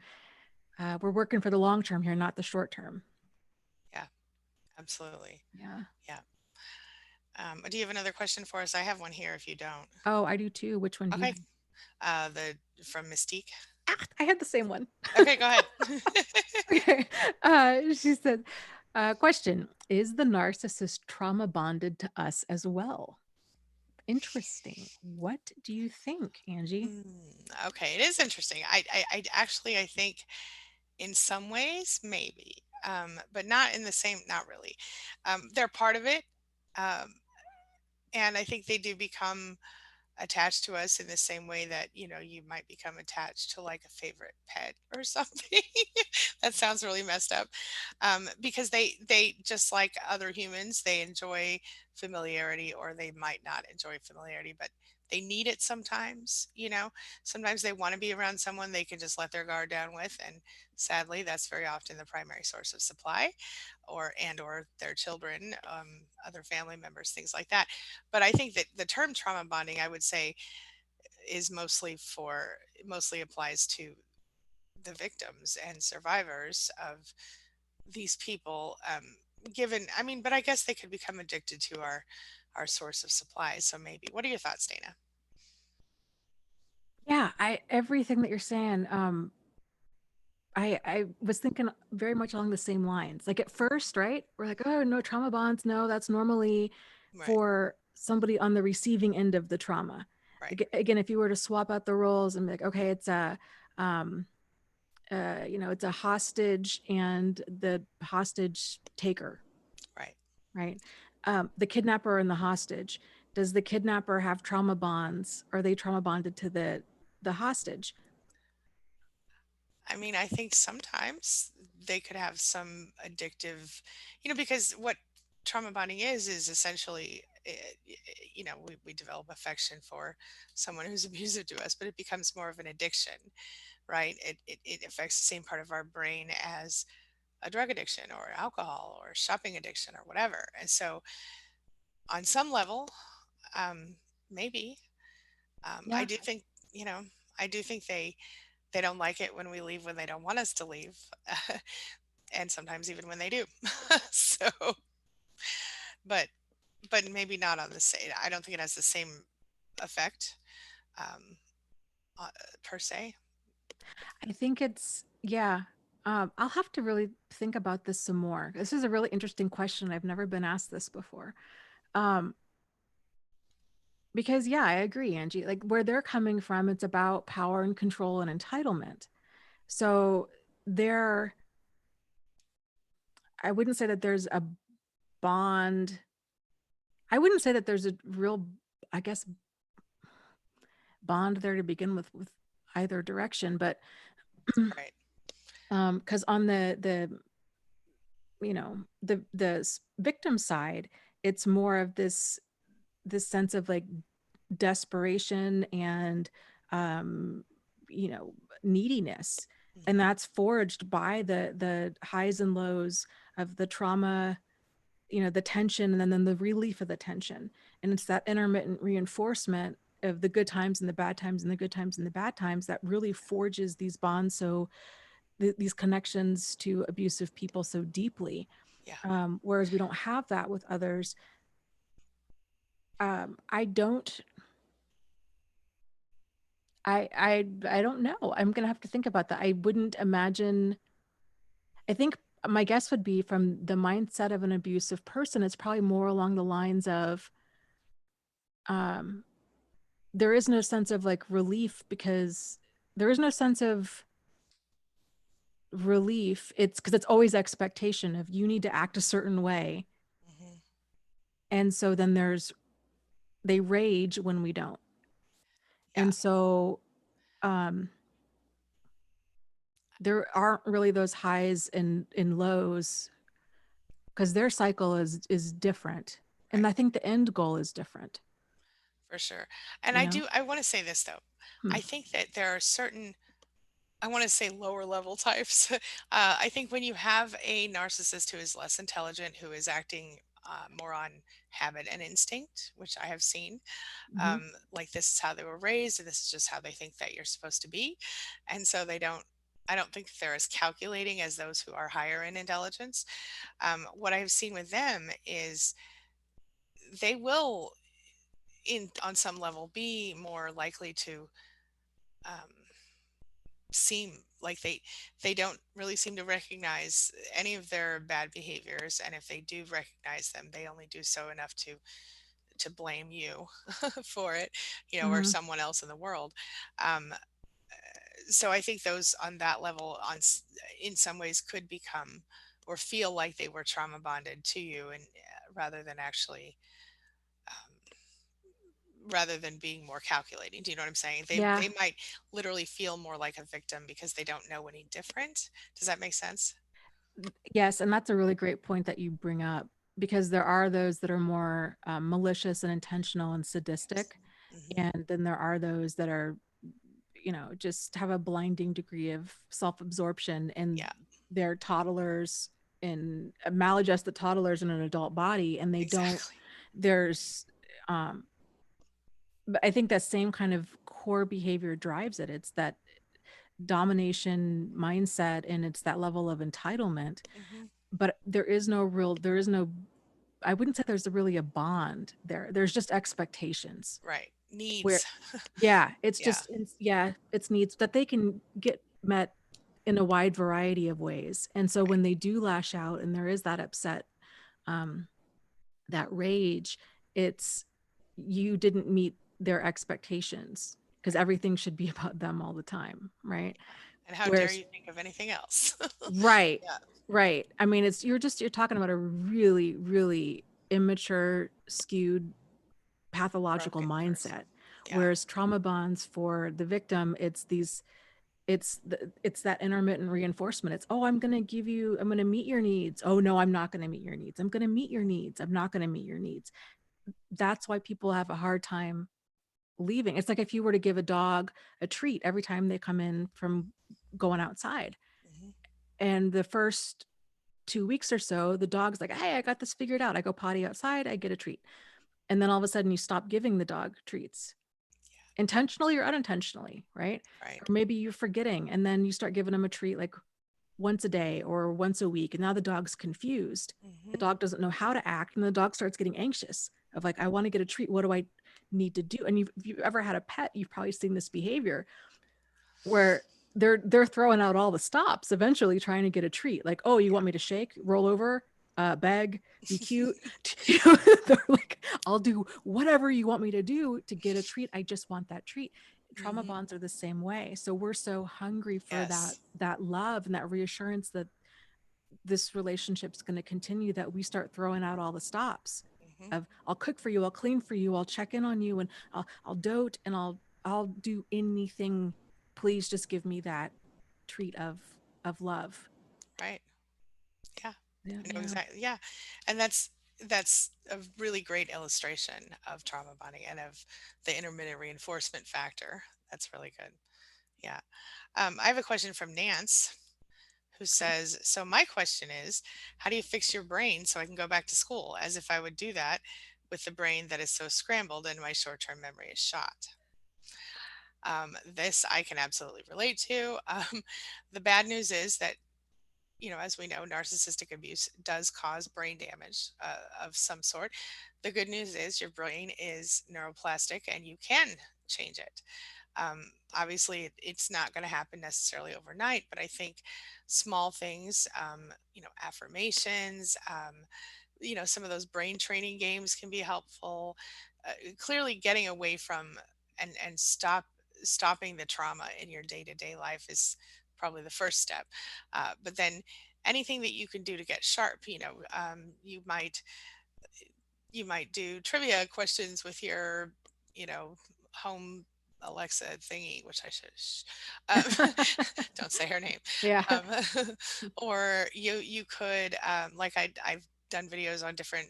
we're working for the long term here, not the short term. Yeah. Absolutely. Yeah. Yeah. Do you have another question for us? I have one here if you don't. Oh, I do too. Which one do you Okay. have? The from Mystique. Ah, I had the same one. Okay, go ahead. Okay. She said, question: is the narcissist trauma bonded to us as well? Interesting. What do you think, Angie? Mm, okay, it is interesting. I actually, I think in some ways, maybe, but not in the same, not really. They're part of it. Um, and I think they do become attached to us in the same way that, you might become attached to like a favorite pet or something. That sounds really messed up. Because they just like other humans, they enjoy familiarity, or they might not enjoy familiarity, but they need it sometimes. Sometimes they want to be around someone they can just let their guard down with, and sadly that's very often the primary source of supply, or their children, other family members, things like that. But I think that the term trauma bonding, I would say, is mostly applies to the victims and survivors of these people, given, I mean, but I guess they could become addicted to our source of supply. So maybe. What are your thoughts, Dana? Yeah, I everything that you're saying, I was thinking very much along the same lines. Like at first, right? We're like, oh, no trauma bonds. No, that's normally Right. for somebody on the receiving end of the trauma. Right. Again, if you were to swap out the roles and be like, okay, it's a, um, it's a hostage and the hostage taker, Right. right? The kidnapper and the hostage. Does the kidnapper have trauma bonds? Are they trauma bonded to the hostage? I mean, I think sometimes they could have some addictive, because what trauma bonding is essentially, we develop affection for someone who's abusive to us, but it becomes more of an addiction, right? It affects the same part of our brain as a drug addiction or alcohol or shopping addiction or whatever. And so, on some level, um, maybe, I Yeah, do think, you know, I do think they don't like it when we leave, when they don't want us to leave. And sometimes even when they do. So, but maybe not on the same. I don't think it has the same effect, um, uh, per se. I think it's, yeah. I'll have to really think about this some more. This is a really interesting question. I've never been asked this before. Um, because yeah, I agree, Angie. Like where they're coming from, it's about power and control and entitlement. So there, I wouldn't say that there's a bond. I wouldn't say that there's a real, I guess, bond there to begin with either direction. But Right. because on the victim side, it's more of this sense of like desperation and um you know neediness, and Hmm. that's forged by the highs and lows of the trauma, the tension, and then the relief of the tension. And it's that intermittent reinforcement of the good times and the bad times and the good times and the bad times that really forges these bonds, so these connections to abusive people so deeply. Yeah, Whereas we don't have that with others. I don't. I don't know. I'm gonna have to think about that. I wouldn't imagine. I think my guess would be from the mindset of an abusive person. It's probably more along the lines of um, there is no sense of like relief because there is no sense of relief. It's because it's always expectation of you need to act a certain way, hmm, and so then they rage when we don't. yeah, And so um there aren't really those highs and lows because their cycle is different. And right, I think the end goal is different, for sure. And you know? I want to say this though. Hmm. I think that there are certain, I want to say lower level types. I think when you have a narcissist who is less intelligent, who is acting more on habit and instinct, which I have seen, Hmm. like this is how they were raised, and this is just how they think that you're supposed to be, and so they don't. I don't think they're as calculating as those who are higher in intelligence. What I've seen with them is they will, in on some level, be more likely to um, seem like they don't really seem to recognize any of their bad behaviors, and if they do recognize them, they only do so enough to blame you for it, or Hmm. someone else in the world. um, so I think those on that level, in some ways, could become or feel like they were trauma bonded to you, and rather than actually, um, rather than being more calculating. Do you know what I'm saying? they Yeah. they might literally feel more like a victim because they don't know any different. Does that make sense? Yes. And that's a really great point that you bring up because there are those that are more malicious and intentional and Yes. sadistic. Hmm. And then there are those that are, just have a blinding degree of self absorption, and Yeah. they're toddlers and maladjusted toddlers in an adult body. And they don't, Exactly. there's, um, but I think that same kind of core behavior drives it. It's that domination mindset and it's that level of entitlement. Hmm. but there is no, I wouldn't say there's really a bond there. There's just expectations Right. where, Needs. yeah, it's Yeah. just, yeah, it's needs that they can get met in a wide variety of ways. And so Right. when they do lash out and there is that upset, um, that rage, it's, you didn't meet their expectations because Right. everything should be about them all the time, right? And how dare Whereas, you think of anything else? right, Yeah. right. I mean, it's, you're talking about a really, really immature, skewed, pathological Broken person. mindset. Yeah. Whereas trauma bonds for the victim, it's these, it's that intermittent reinforcement. It's, oh, I'm going to meet your needs. Oh no, I'm not going to meet your needs. I'm going to meet your needs. I'm not going to meet your needs. That's why people have a hard time leaving. It's like if you were to give a dog a treat every time they come in from going outside, Hmm. and the first 2 weeks or so, the dog's like, hey, I got this figured out. I go potty outside, I get a treat. And then all of a sudden you stop giving the dog treats, intentionally or unintentionally, right? Right. Or maybe you're forgetting, and then you start giving them a treat like once a day or once a week. And now the dog's confused. The Hmm. dog doesn't know how to act. And the dog starts getting anxious of like, I want to get a treat. What do I need to do? And if you've ever had a pet, you've probably seen this behavior where they're throwing out all the stops eventually trying to get a treat. Like, oh, you want me to shake, roll over, beg, be cute? They're like, I'll do whatever you want me to do to get a treat. I just want that treat. Trauma Hmm. bonds are the same way. So we're so hungry for Yes. that love and that reassurance that this relationship's going to continue, that we start throwing out all the stops Hmm. of, I'll cook for you, I'll clean for you, I'll check in on you, and I'll dote, and I'll do anything. Please just give me that treat of love. Right. Yeah. Yeah, I know yeah. exactly. Yeah. And that's a really great illustration of trauma bonding and of the intermittent reinforcement factor. That's really good. Yeah. I have a question from Nance who Okay. says, so my question is, how do you fix your brain so I can go back to school as if I would do that with the brain that is so scrambled and my short-term memory is shot? This I can absolutely relate to. The bad news is that, as we know, narcissistic abuse does cause brain damage of some sort. The good news is your brain is neuroplastic and you can change it. Obviously, it's not going to happen necessarily overnight, but I think small things, affirmations, some of those brain training games can be helpful. Clearly, getting away from and stopping the trauma in your day to day life is probably the first step. But then anything that you can do to get sharp, you might do trivia questions with your, you know, home Alexa thingy, which I should, don't say her name. Yeah. Um, or you could, like I've done videos on different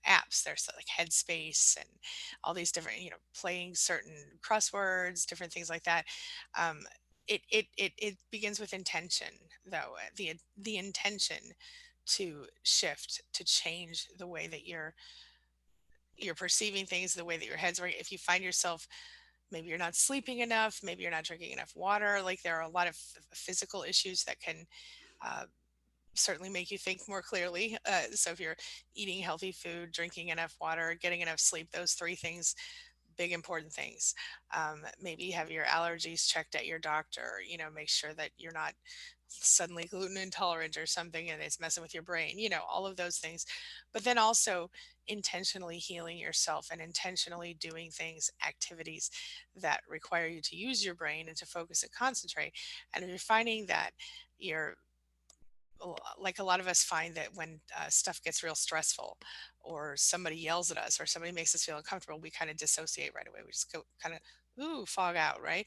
apps. There's like Headspace and all these different, playing certain crosswords, different things like that. Um, it begins with intention, though. The intention to shift, to change the way that you're perceiving things, the way that your head's working. If you find yourself, maybe you're not sleeping enough, maybe you're not drinking enough water, like there are a lot of physical issues that can uh, certainly make you think more clearly. So if you're eating healthy food, drinking enough water, getting enough sleep, those three things, big important things. Maybe have your allergies checked at your doctor. Make sure that you're not suddenly gluten intolerant or something and it's messing with your brain. All of those things. But then also intentionally healing yourself and intentionally doing things, activities that require you to use your brain and to focus and concentrate. And if you're finding that you're like, a lot of us find that when stuff gets real stressful or somebody yells at us or somebody makes us feel uncomfortable, we kind of dissociate right away. We just go kind of, ooh, fog out, right?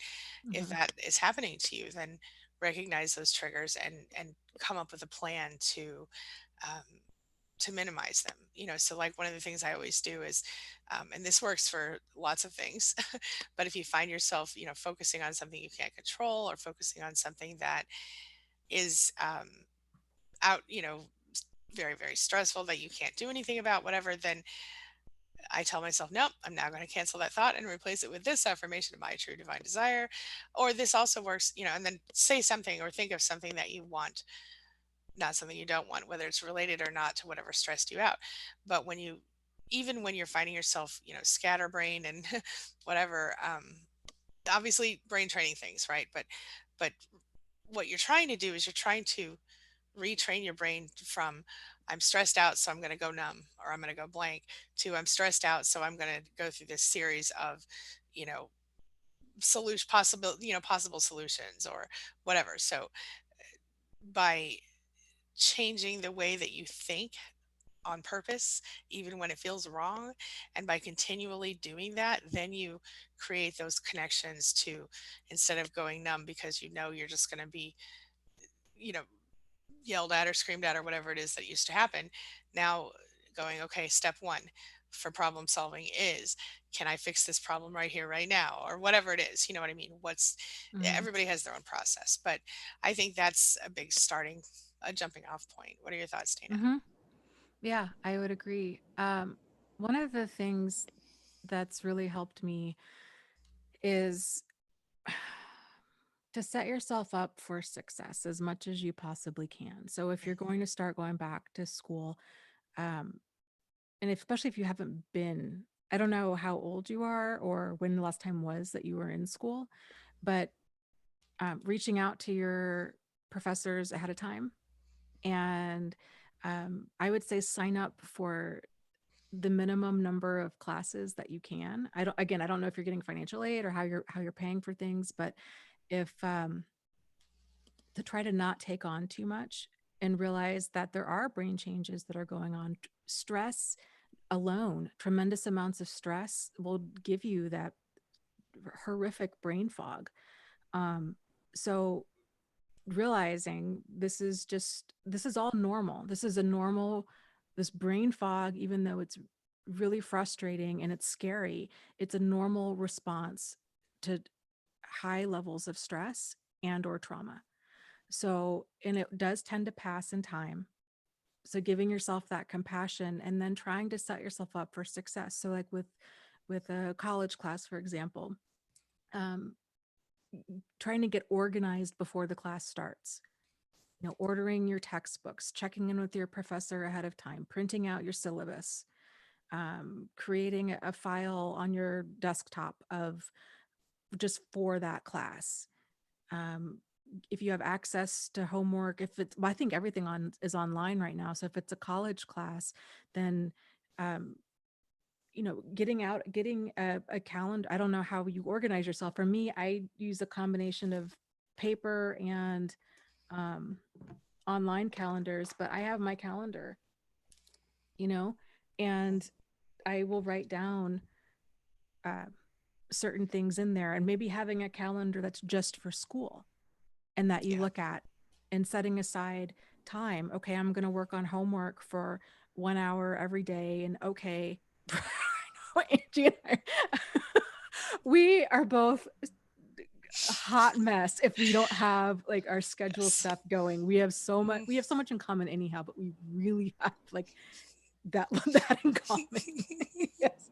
If Mhm. that is happening to you, then recognize those triggers and come up with a plan um, to minimize them. So like one of the things I always do is, and this works for lots of things, but if you find yourself, focusing on something you can't control or focusing on something that is out, very, very stressful that you can't do anything about, whatever, then I tell myself, nope, I'm now going to cancel that thought and replace it with this affirmation of my true divine desire. Or this also works, and then say something or think of something that you want not something you don't want, whether it's related or not to whatever stressed you out. But when you, even when you're finding yourself, scatterbrained and whatever, obviously brain training things, right? But what you're trying to do is you're trying to retrain your brain from I'm stressed out, so I'm going to go numb or I'm going to go blank to I'm stressed out, so I'm going to go through this series of, you know, possible solutions or whatever. So by changing the way that you think on purpose, even when it feels wrong, and by continually doing that, then you create those connections to, instead of going numb because you're just going to be, you know, yelled at or screamed at or whatever it is that used to happen. Now going, okay, step one for problem solving is, can I fix this problem right here, right now, or whatever it is? You know what I mean? Mhm. Everybody has their own process, but I think that's a jumping off point. What are your thoughts, Dana? Mhm. Yeah, I would agree. One of the things that's really helped me is to set yourself up for success as much as you possibly can. So if you're going to start going back to school, um, and especially if you haven't been, I don't know how old you are or when the last time was that you were in school, but reaching out to your professors ahead of time. And I would say sign up for the minimum number of classes that you can. I don't know if you're getting financial aid or how you're paying for things, but if to try to not take on too much and realize that there are brain changes that are going on. Stress alone, tremendous amounts of stress will give you that horrific brain fog. Um, so realizing this is all normal. This is a normal, this brain fog, even though it's really frustrating and it's scary, it's a normal response to high levels of stress and or trauma. So, and it does tend to pass in time. So giving yourself that compassion and then trying to set yourself up for success. So like with a college class, for example, um, trying to get organized before the class starts. Ordering your textbooks, checking in with your professor ahead of time, printing out your syllabus, creating a file on your desktop of just for that class. Um, if you have access to homework, if it's, well, I think everything on is online right now. So if it's a college class, then, um, getting a calendar. I don't know how you organize yourself. For me, I use a combination of paper and um, online calendars, but I have my calendar, you know, and I will write down uh, certain things in there and maybe having a calendar that's just for school and that you Yeah. look at and setting aside time. Okay, I'm going to work on homework for 1 hour every day. And okay, Angie and I, we are both a hot mess if we don't have like our schedule Yes. stuff going. Mm. We have so much in common anyhow, but we really have like that in common. Yes.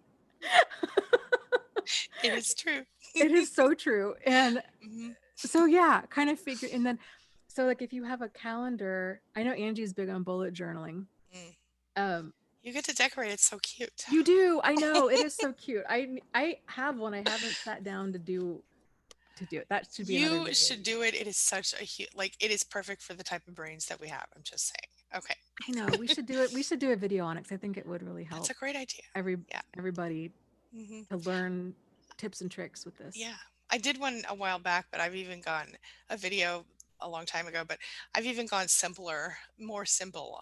It is true. It is so true. And Hmm. so yeah, kind of figure and then so like if you have a calendar, I know Angie's big on bullet journaling. Mm. Um You get to decorate it so cute. you do. I know. It is so cute. I have one. I haven't sat down to do it. That should be another You video should we do. do it. It is such a like it is perfect for the type of brains that we have. I'm just saying. Okay. I know. We should do it. We should do a video on it because I think it would really That's a help great idea. every Yeah. everybody Hmm. to learn tips and tricks with this. Yeah. I did one a while back, but I've even gone a video a long time ago, but I've even gone simpler, more simpler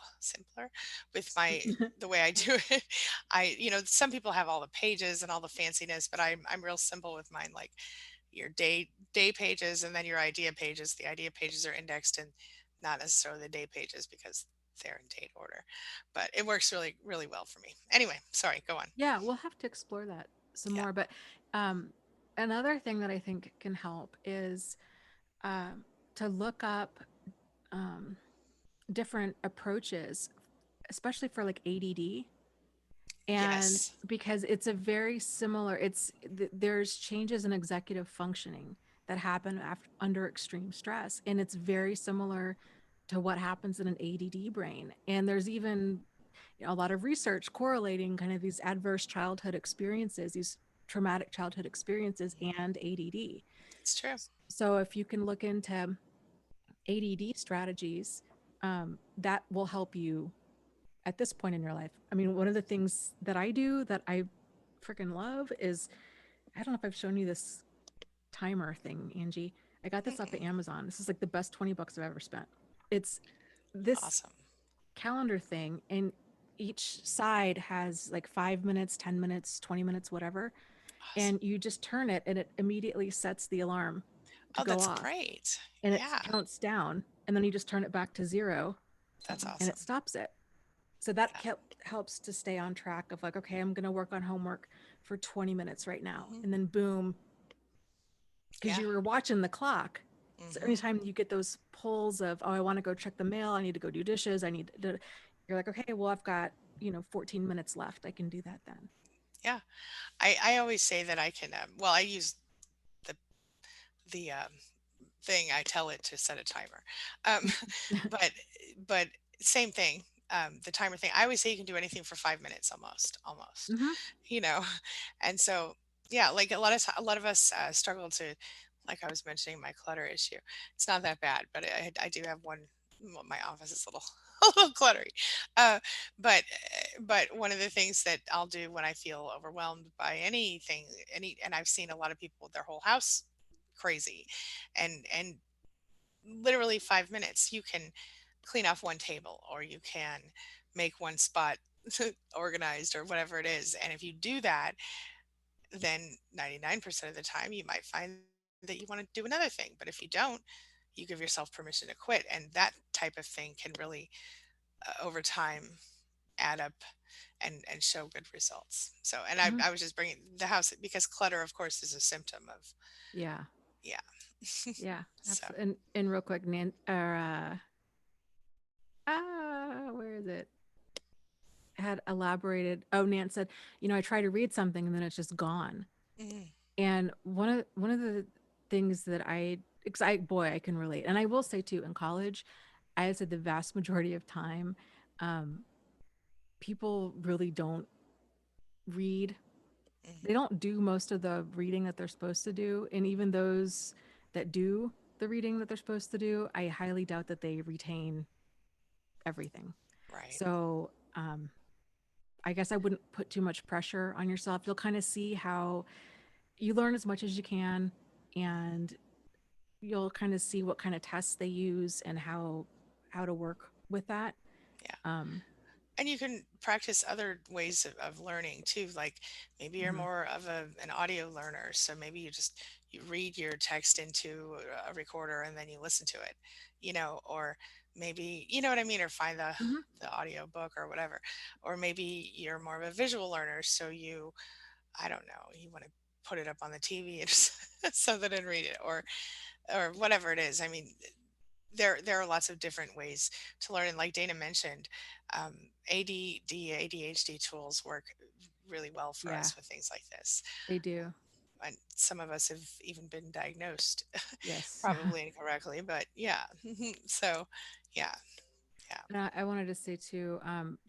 with the way I do it. Some people have all the pages and all the fanciness, but I'm real simple with mine. Like your day pages and then your idea pages. The idea pages are indexed and not necessarily the day pages because they're in date order. But it works really, really well for me. Anyway, sorry, go on. Yeah, we'll have to explore that some Yeah. more. But um, another thing that I think can help is um, to look up um, different approaches, especially for like ADD. And Yes. because it's a very similar, there's changes in executive functioning that happen under extreme stress, and it's very similar to what happens in an ADD brain. And there's even a lot of research correlating kind of these adverse childhood experiences, these traumatic childhood experiences, and ADD. It's true. So if you can look into ADD strategies, that will help you at this point in your life. I mean, one of the things that I do that I freaking love is, I don't know if I've shown you this timer thing, Angie. I got this off of Mm-mm. Amazon. This is like the best $20 I've ever spent. It's this Awesome. calendar thing, and each side has like 5 minutes, 10 minutes, 20 minutes, whatever. Awesome. And you just turn it and it immediately sets the alarm to Oh, go that's off, great. and it Yeah, counts down. And then you just turn it back to 0 that's and it awesome. stops it. So that Yeah. helps to stay on track of like, okay, I'm going to work on homework for 20 minutes right now. Hmm. And then boom, because Yeah. you were watching the clock. So Hmm. anytime you get those pulls of, oh, I want to go check the mail, I need to go do dishes, I need to, you're like, okay, well, I've got, 14 minutes left. I can do that then. Yeah. I always say that I can, well, I use the, the thing, I tell it to set a timer. Um, but, but same thing. The timer thing, I always say you can do anything for 5 minutes, almost, Mm-hmm. you know? And so, yeah, like a lot of us struggle to, like I was mentioning, my clutter issue. It's not that bad, but I do have one. Well, my office is a little a little cluttery, uh, but one of the things that I'll do when I feel overwhelmed by anything, and I've seen a lot of people with their whole house crazy, and literally 5 minutes you can clean off one table, or you can make one spot organized, or whatever it is. And if you do that, then 99% of the time you might find that you want to do another thing. But if you don't, you give yourself permission to quit. And that type of thing can really, over time, add up and show good results. So, and I, Mm-hmm. I was just bringing the house, because clutter, of course, is a symptom of, Yeah. yeah. Yeah. So, Absolutely. And real quick, Nan, or, where is it? Had elaborated. Oh, Nan said, I try to read something and then it's just gone. mm, And one of the things that boy, I can relate. And I will say too, in college, I said the vast majority of time, um, people really don't read. They mm, don't do most of the reading that they're supposed to do. And even those that do the reading that they're supposed to do, I highly doubt that they retain everything. right. So, I guess I wouldn't put too much pressure on yourself. You'll kind of see how you learn as much as you can, and you'll kind of see what kind of tests they use and how to work with that. Yeah. Um, And you can practice other ways of learning too. Like maybe you're mhm, more of an audio learner. So maybe you read your text into a recorder and then you listen to it, or maybe, you know what I mean? Or find mhm, the audio book or whatever. Or maybe you're more of a visual learner. So I don't know, you want to put it up on the TV and just something and read it, or whatever it is. I mean, there are lots of different ways to learn. And like Dana mentioned, um, ADD, ADHD tools work really well for yeah, us with things like this. they do. And some of us have even been diagnosed, Yes. probably incorrectly, but yeah. So, yeah, yeah. And I wanted to say too,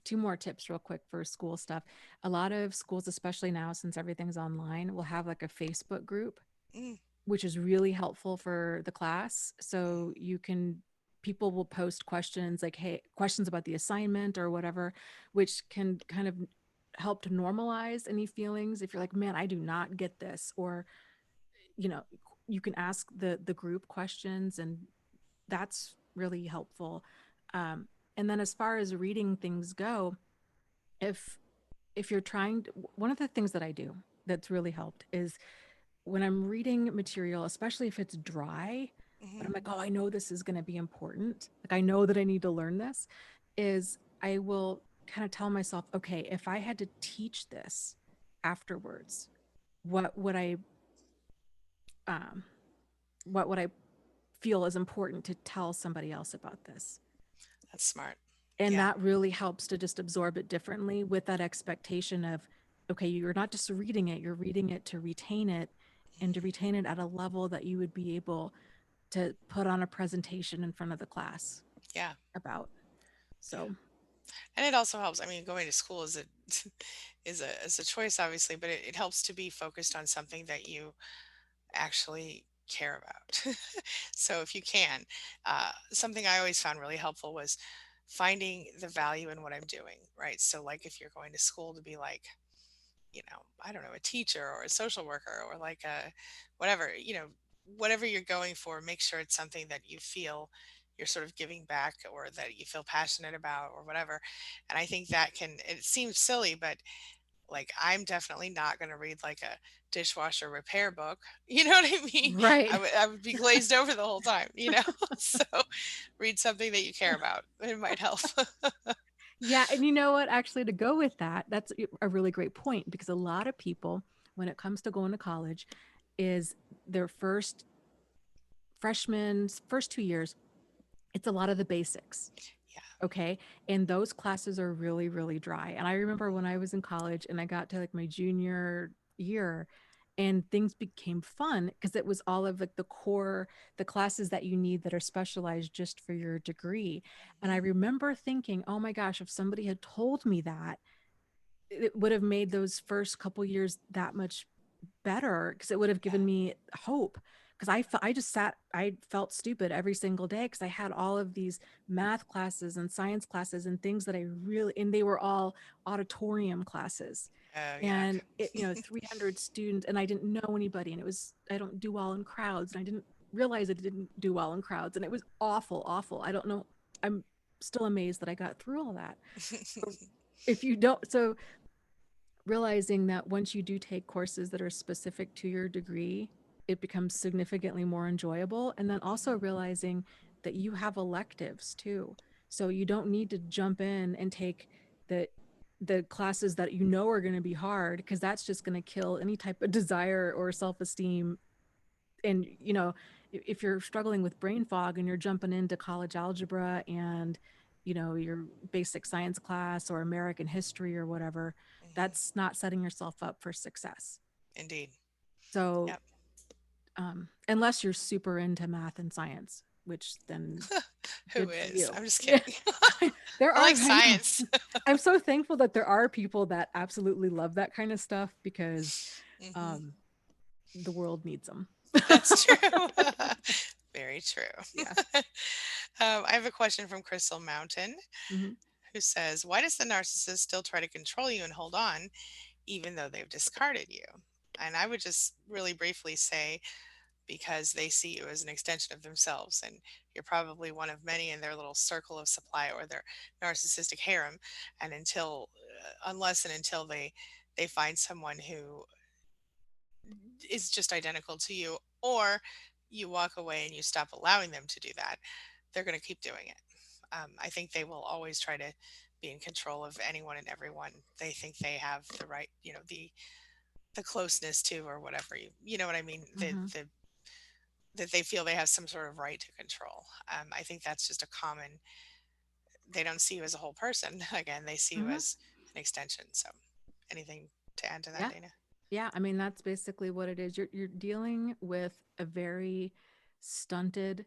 two more tips real quick for school stuff. A lot of schools, especially now since everything's online, will have like a Facebook group, Mm, which is really helpful for the class. So people will post questions like, hey, questions about the assignment or whatever, which can kind of help to normalize any feelings. If you're like, man, I do not get this, or, you know, you can ask the group questions, and that's really helpful. And then as far as reading things go, if you're trying to, one of the things that I do that's really helped is when I'm reading material, especially if it's dry, but mhm. I'm like, oh, I know this is going to be important. Like, I know that I need to learn this, is I will kind of tell myself, okay, if I had to teach this afterwards, what would um, what would I feel is important to tell somebody else about this? That's smart. And Yeah. that really helps to just absorb it differently with that expectation of, okay, you're not just reading it, you're reading it to retain it, and to Mhm. retain it at a level that you would be able to put on a presentation in front of the class. Yeah. about. Yeah. So, And it also helps. I mean, going to school is a is a choice, obviously, but it helps to be focused on something that you actually care about. So if you can, something I always found really helpful was finding the value in what I'm doing, right? So like if you're going to school to be like, I don't know, a teacher or a social worker or like a whatever, whatever you're going for, make sure it's something that you feel you're sort of giving back or that you feel passionate about or whatever. And I think that it seems silly, but like I'm definitely not going to read like a dishwasher repair book. You know what I mean? right. I would be glazed over the whole time. So read something that you care about. It might help. Yeah. And you know what? Actually, to go with that, that's a really great point because a lot of people, when it comes to going to college, is their first 2 years, it's a lot of the basics. Yeah. Okay. And those classes are really, really dry. And I remember when I was in college and I got to like my junior year and things became fun because it was all of like the classes that you need that are specialized just for your degree. And I Mhm. remember thinking, oh my gosh, if somebody had told me that, it would have made those first couple years that much better because it would have Yeah. given me hope because I felt stupid every single day because I had all of these math classes and science classes and things that and they were all auditorium classes Oh, yuck. and 300 students and I didn't know anybody and I don't do well in crowds and I didn't realize I didn't do well in crowds and it was awful. I don't know. I'm still amazed that I got through all that. If you don't, so realizing that once you do take courses that are specific to your degree, it becomes significantly more enjoyable. And then also Mhm. realizing that you have electives too. So you don't need to jump in and take the the classes that you know are going to be hard because that's just going to kill any type of desire or self-esteem. And if you're struggling with brain fog and you're jumping into college algebra and your basic science class or American history or whatever, Mhm. that's not setting yourself up for success. Indeed. So Yep. unless you're super into math and science, which then Who good for is? you. I'm just Yeah. kidding. There I are, like I know. science. I'm so thankful that there are people that absolutely love that kind of stuff because Hmm. um, the world needs them. That's true. Very true. Yeah. I have a question from Crystal Mountain Hmm. who says, why does the narcissist still try to control you and hold on even though they've discarded you? And I would just really briefly say, because they see you as an extension of themselves, and you're probably one of many in their little circle of supply or their narcissistic harem. And unless and until they find someone who is just identical to you, or you walk away and you stop allowing them to do that, they're going to keep doing it. I think they will always try to be in control of anyone and everyone they think they have the right, the closeness to, or whatever, you know what I mean, Hmm. that they feel they have some sort of right to control. I think that's just a common. They don't see you as a whole person. Again, they see you Hmm. as an extension. So, anything to add to that, Yeah. Dana? Yeah. I mean, that's basically what it is. You're dealing with a very stunted,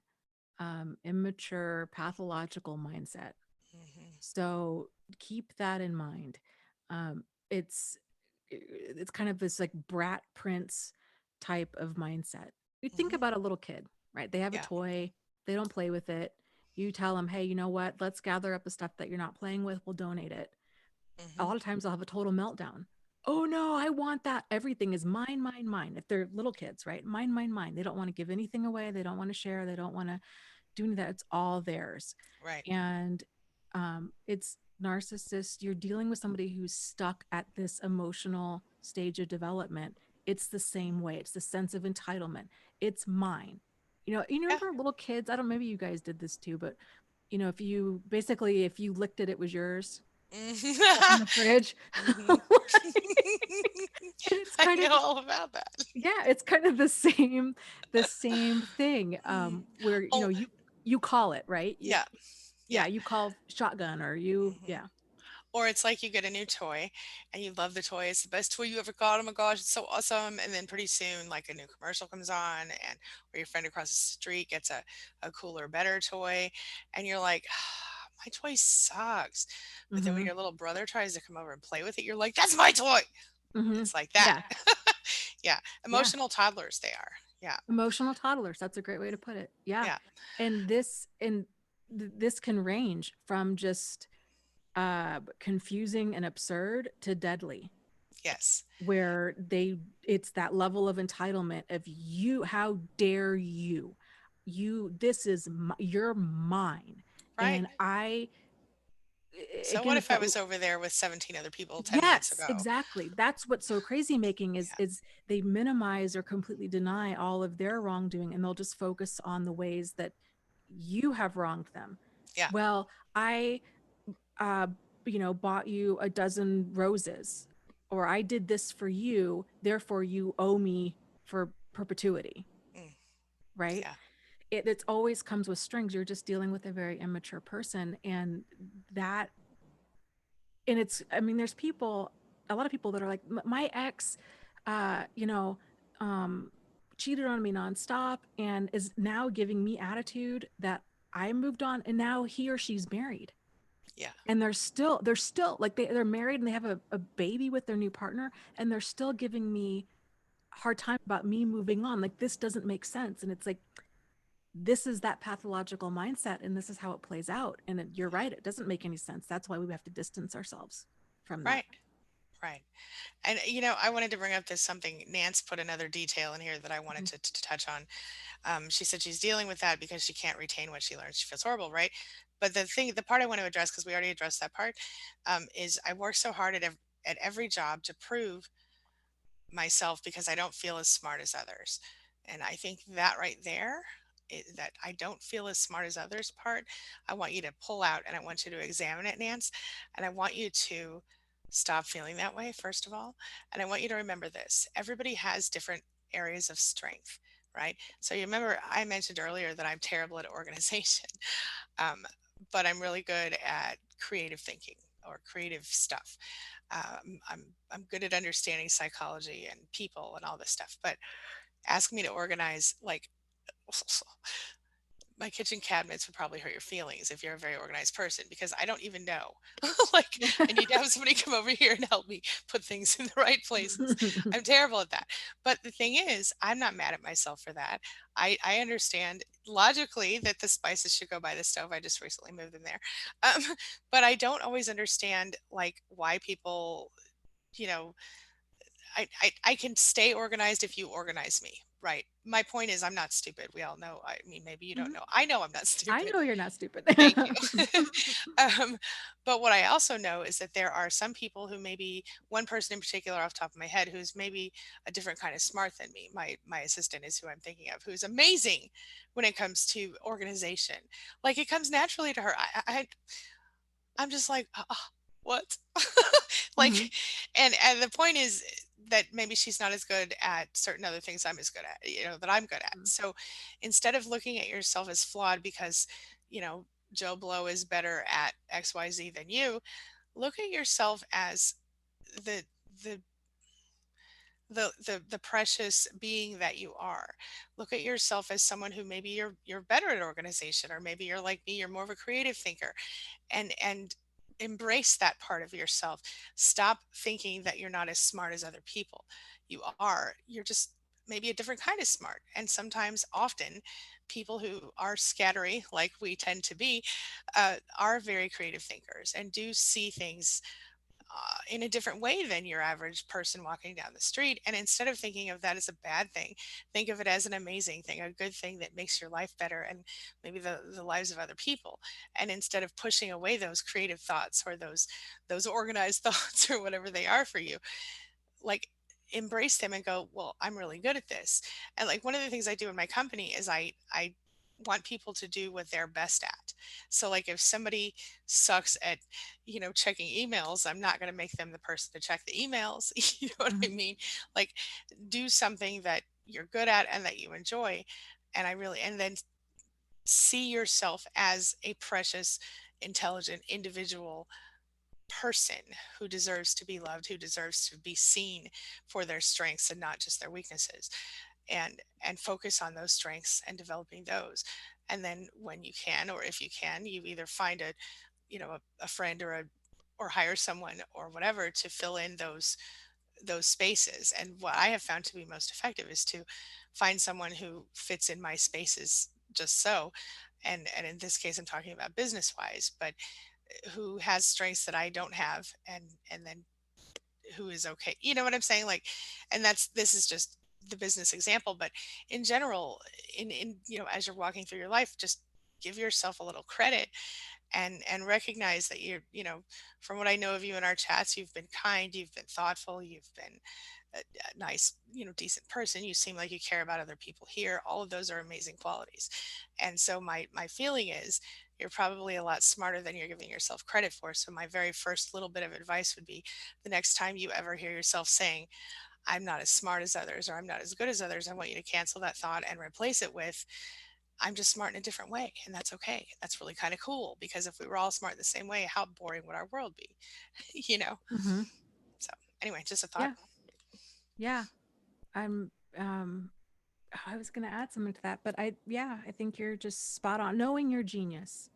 immature, pathological mindset. Hmm. So keep that in mind. It's it's kind of this like brat prince type of mindset. You think Hmm. about a little kid, right? They have a Yeah. toy, they don't play with it. You tell them, hey, you know what? Let's gather up the stuff that you're not playing with. We'll donate it. A Hmm. lot of times they'll have a total meltdown. Oh no, I want that. Everything is mine, mine, mine. If they're little kids, right? Mine, mine, mine. They don't want to give anything away. They don't want to share. They don't want to do any of that. It's all theirs. Right. And it's narcissist. You're dealing with somebody who's stuck at this emotional stage of development. It's the same way. It's the sense of entitlement. It's mine. You Yeah. remember little kids? I don't. Maybe you guys did this too, but if you licked it, it was yours. Stuff in Hmm. the fridge. Hmm. And it's I kind of know all about that. yeah, it's kind of the same thing. Mhm. Where Oh, you call it right. yeah. Yeah, Yeah. you call shotgun or you Hmm. yeah. Or it's like you get a new toy and you love the toy. It's the best toy you ever got. Oh my gosh, it's so awesome. And then pretty soon, like a new commercial comes on, and or your friend across the street gets a cooler, better toy. And you're like, "Ah, my toy sucks." But then when Mhm. your little brother tries to come over and play with it, you're like, that's my toy. Mhm. It's like that. Yeah. Yeah. Yeah. Emotional toddlers, they are. Yeah. Emotional toddlers. That's a great way to put it. Yeah. Yeah. And this can range from just confusing and absurd to deadly, Yes. where it's that level of entitlement of, you, how dare you, this is you're mine. Right. And So again, what it's if I that. was over there with 17 other people 10 minutes Yes, ago? exactly. That's what's so crazy making, is Yeah. they minimize or completely deny all of their wrongdoing, and they'll just focus on the ways that you have wronged them. Yeah. Well, I uh bought you a dozen roses, or I did this for you, therefore you owe me for perpetuity, Mm, right? yeah. It's always comes with strings. You're just dealing with a very immature person, and that it's, I mean, there's people, a lot of people that are like, My ex uh you know um cheated on me nonstop and is now giving me attitude that I moved on, and now he or she's married, Yeah. and they're still like, they're married and they have a baby with their new partner, and they're still giving me a hard time about me moving on. Like, this doesn't make sense. And it's like, this is that pathological mindset, and this is how it plays out. And you're right, it doesn't make any sense. That's why we have to distance ourselves from that. Right. Right. And I wanted to bring up this something. Nance put another detail in here that I wanted Mhm. to touch on. She said she's dealing with that because she can't retain what she learned. She feels horrible, right? But the part I want to address, because we already addressed that part, is I work so hard at every job to prove myself because I don't feel as smart as others. And I think that right there, that I don't feel as smart as others part, I want you to pull out and I want you to examine it, Nance. And I want you to stop feeling that way, first of all. And I want you to remember this: everybody has different areas of strength, right? So you remember I mentioned earlier that I'm terrible at organization, um, but I'm really good at creative thinking or creative stuff. I'm good at understanding psychology and people and all this stuff, but ask me to organize like my kitchen cabinets would probably hurt your feelings if you're a very organized person, because I don't even know. Like, I need to have somebody come over here and help me put things in the right places. I'm terrible at that. But the thing is, I'm not mad at myself for that. I understand logically that the spices should go by the stove. I just recently moved them there. But I don't always understand like why people, you know, I can stay organized if you organize me. Right. My point is, I'm not stupid. We all know. I mean, maybe you don't Mhm. know. I know I'm not I stupid. know you're not stupid. Thank you. um, but what I also know is that there are some people who, maybe one person in particular off the top of my head, who's maybe a different kind of smart than me. My assistant is who I'm thinking of, who's amazing when it comes to organization. Like, it comes naturally to her. I'm just like, what?" Mhm. Like, and the point is that maybe she's not as good at certain other things I'm as good at, that I'm good at. Mhm. So instead of looking at yourself as flawed because, you know, Joe Blow is better at XYZ than you, look at yourself as the the the precious being that you are. Look at yourself as someone who, maybe you're better at organization, or maybe you're like me, you're more of a creative thinker, and embrace that part of yourself. Stop thinking that you're not as smart as other people. You are. You're just maybe a different kind of smart. And sometimes, often, people who are scattery, like we tend to be, are very creative thinkers and do see things in a different way than your average person walking down the street. And instead of thinking of that as a bad thing, think of it as an amazing thing, a good thing that makes your life better, and maybe the lives of other people. And instead of pushing away those creative thoughts, or those organized thoughts, or whatever they are for you, like, embrace them and go, well, I'm really good at this. And like, one of the things I do in my company is I want people to do what they're best at. So like, if somebody sucks at, checking emails, I'm not going to make them the person to check the emails. You know what I Mhm. mean? Like, do something that you're good at and that you enjoy. And then see yourself as a precious, intelligent individual person who deserves to be loved, who deserves to be seen for their strengths and not just their weaknesses, and focus on those strengths and developing those. And then when you can, or if you can, you either find a, a friend or hire someone or whatever to fill in those spaces. And what I have found to be most effective is to find someone who fits in my spaces just so. And in this case, I'm talking about business wise, but who has strengths that I don't have, and then who is okay. You know what I'm saying? Like, and this is just the business example, but in general, in as you're walking through your life, just give yourself a little credit and recognize that from what I know of you in our chats, you've been kind, you've been thoughtful, you've been a nice, decent person. You seem like you care about other people here. All of those are amazing qualities. And so my feeling is you're probably a lot smarter than you're giving yourself credit for. So my very first little bit of advice would be, the next time you ever hear yourself saying, I'm not as smart as others, or I'm not as good as others, I want you to cancel that thought and replace it with, I'm just smart in a different way. And that's okay. That's really kind of cool, because if we were all smart the same way, how boring would our world be? you know? Mm-hmm. So anyway, just a thought. Yeah. Yeah. I'm, I was going to add something to that, but I think you're just spot on. Knowing your genius.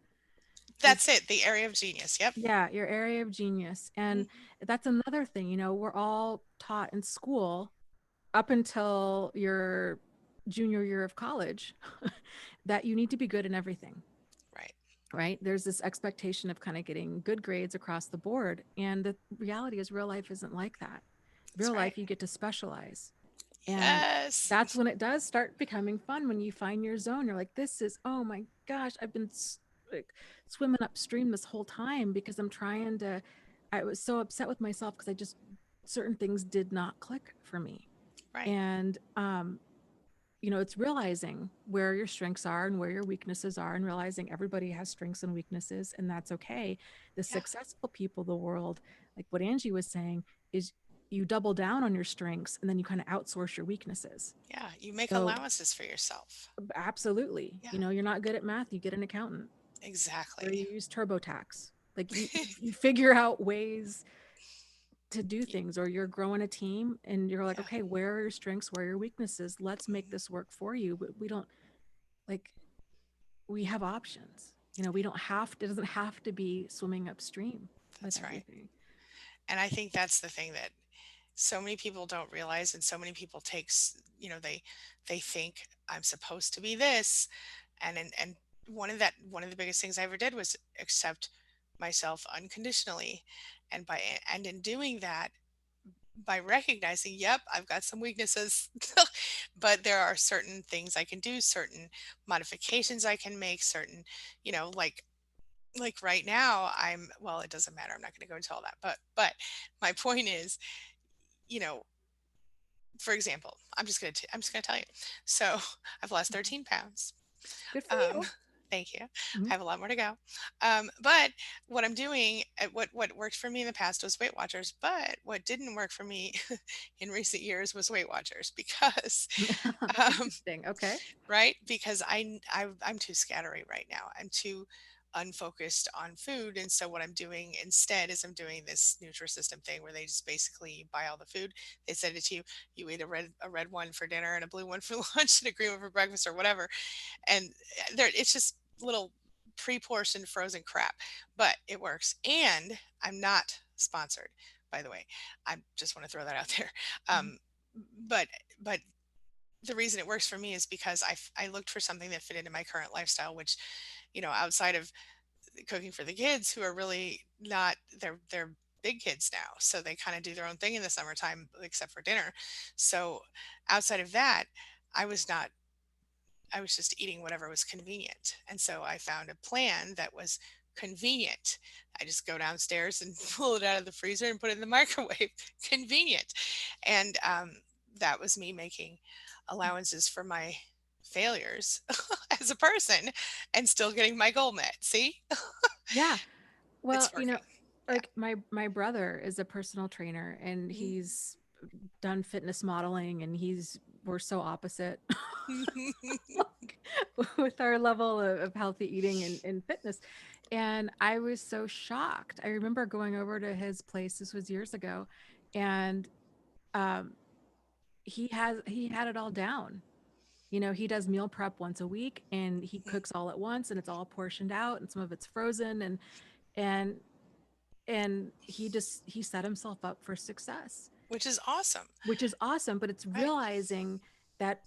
Like, That's it. The area of genius. Yep. yeah, your area of genius. And Mhm. that's another thing, we're all taught in school up until your junior year of college that you need to be good in everything, Right. right? There's this expectation of kind of getting good grades across the board. And the reality is, real life isn't like that. That's Real right. life, you get to specialize. And Yes. that's when it does start becoming fun, when you find your zone. You're like, this is, oh my gosh, I've been like swimming upstream this whole time because I'm trying to, I was so upset with myself because certain things did not click for me. Right. And, it's realizing where your strengths are and where your weaknesses are, and realizing everybody has strengths and weaknesses, and that's okay. The Yeah. successful people of the world, like what Angie was saying, is you double down on your strengths and then you kind of outsource your weaknesses. Yeah. You make So allowances for yourself. absolutely, Yeah. you're not good at math, you get an accountant, or Exactly. you use TurboTax. Like you figure out ways to do Y- things, or you're growing a team and you're like, yeah. okay, where are your strengths, where are your weaknesses, let's make Mhm. this work for you. But we don't, like, we have options. We don't have to, it doesn't have to be swimming upstream with That's right. everything. And I think that's the thing that so many people don't realize, and so many people they think I'm supposed to be this, and one of the biggest things I ever did was accept myself unconditionally. And in doing that, by recognizing, yep, I've got some weaknesses, but there are certain things I can do, certain modifications I can make, certain, like right now, well, it doesn't matter. I'm not going to go into all that, but my point is, you know, for example, I'm just going to tell you. So I've lost 13 pounds. Good for Um, you. thank you. Mhm. I have a lot more to go. But what I'm doing, what worked for me in the past was Weight Watchers. But what didn't work for me in recent years was Weight Watchers, because, um, Interesting. Okay. right? Because I'm too scattery right now. I'm too unfocused on food. And so what I'm doing instead is I'm doing this Nutrisystem thing where they just basically buy all the food. They send it to you. You eat a red one for dinner and a blue one for lunch and a green one for breakfast or whatever. And there, it's just little pre-portioned frozen crap, but it works. And I'm not sponsored, by the way. I just want to throw that out there. Mhm. Um, but but the reason it works for me is because I looked for something that fit into my current lifestyle, which, outside of cooking for the kids, who are really not, they're big kids now, so they kind of do their own thing in the summertime except for dinner. So outside of that, I was not I was just eating whatever was convenient. And so I found a plan that was convenient. I just go downstairs and pull it out of the freezer and put it in the microwave. Convenient. And that was me making allowances for my failures as a person and still getting my goal met. See? Yeah. Well, It's working. like my brother is a personal trainer, and Yeah. he's done fitness modeling, and we're so opposite with our level of healthy eating and fitness. And I was so shocked. I remember going over to his place, this was years ago, and um he had it all down. You know, he does meal prep once a week and he Mhm. cooks all at once and it's all portioned out and some of it's frozen and he set himself up for success, Which is awesome. which is awesome, but it's Right. realizing that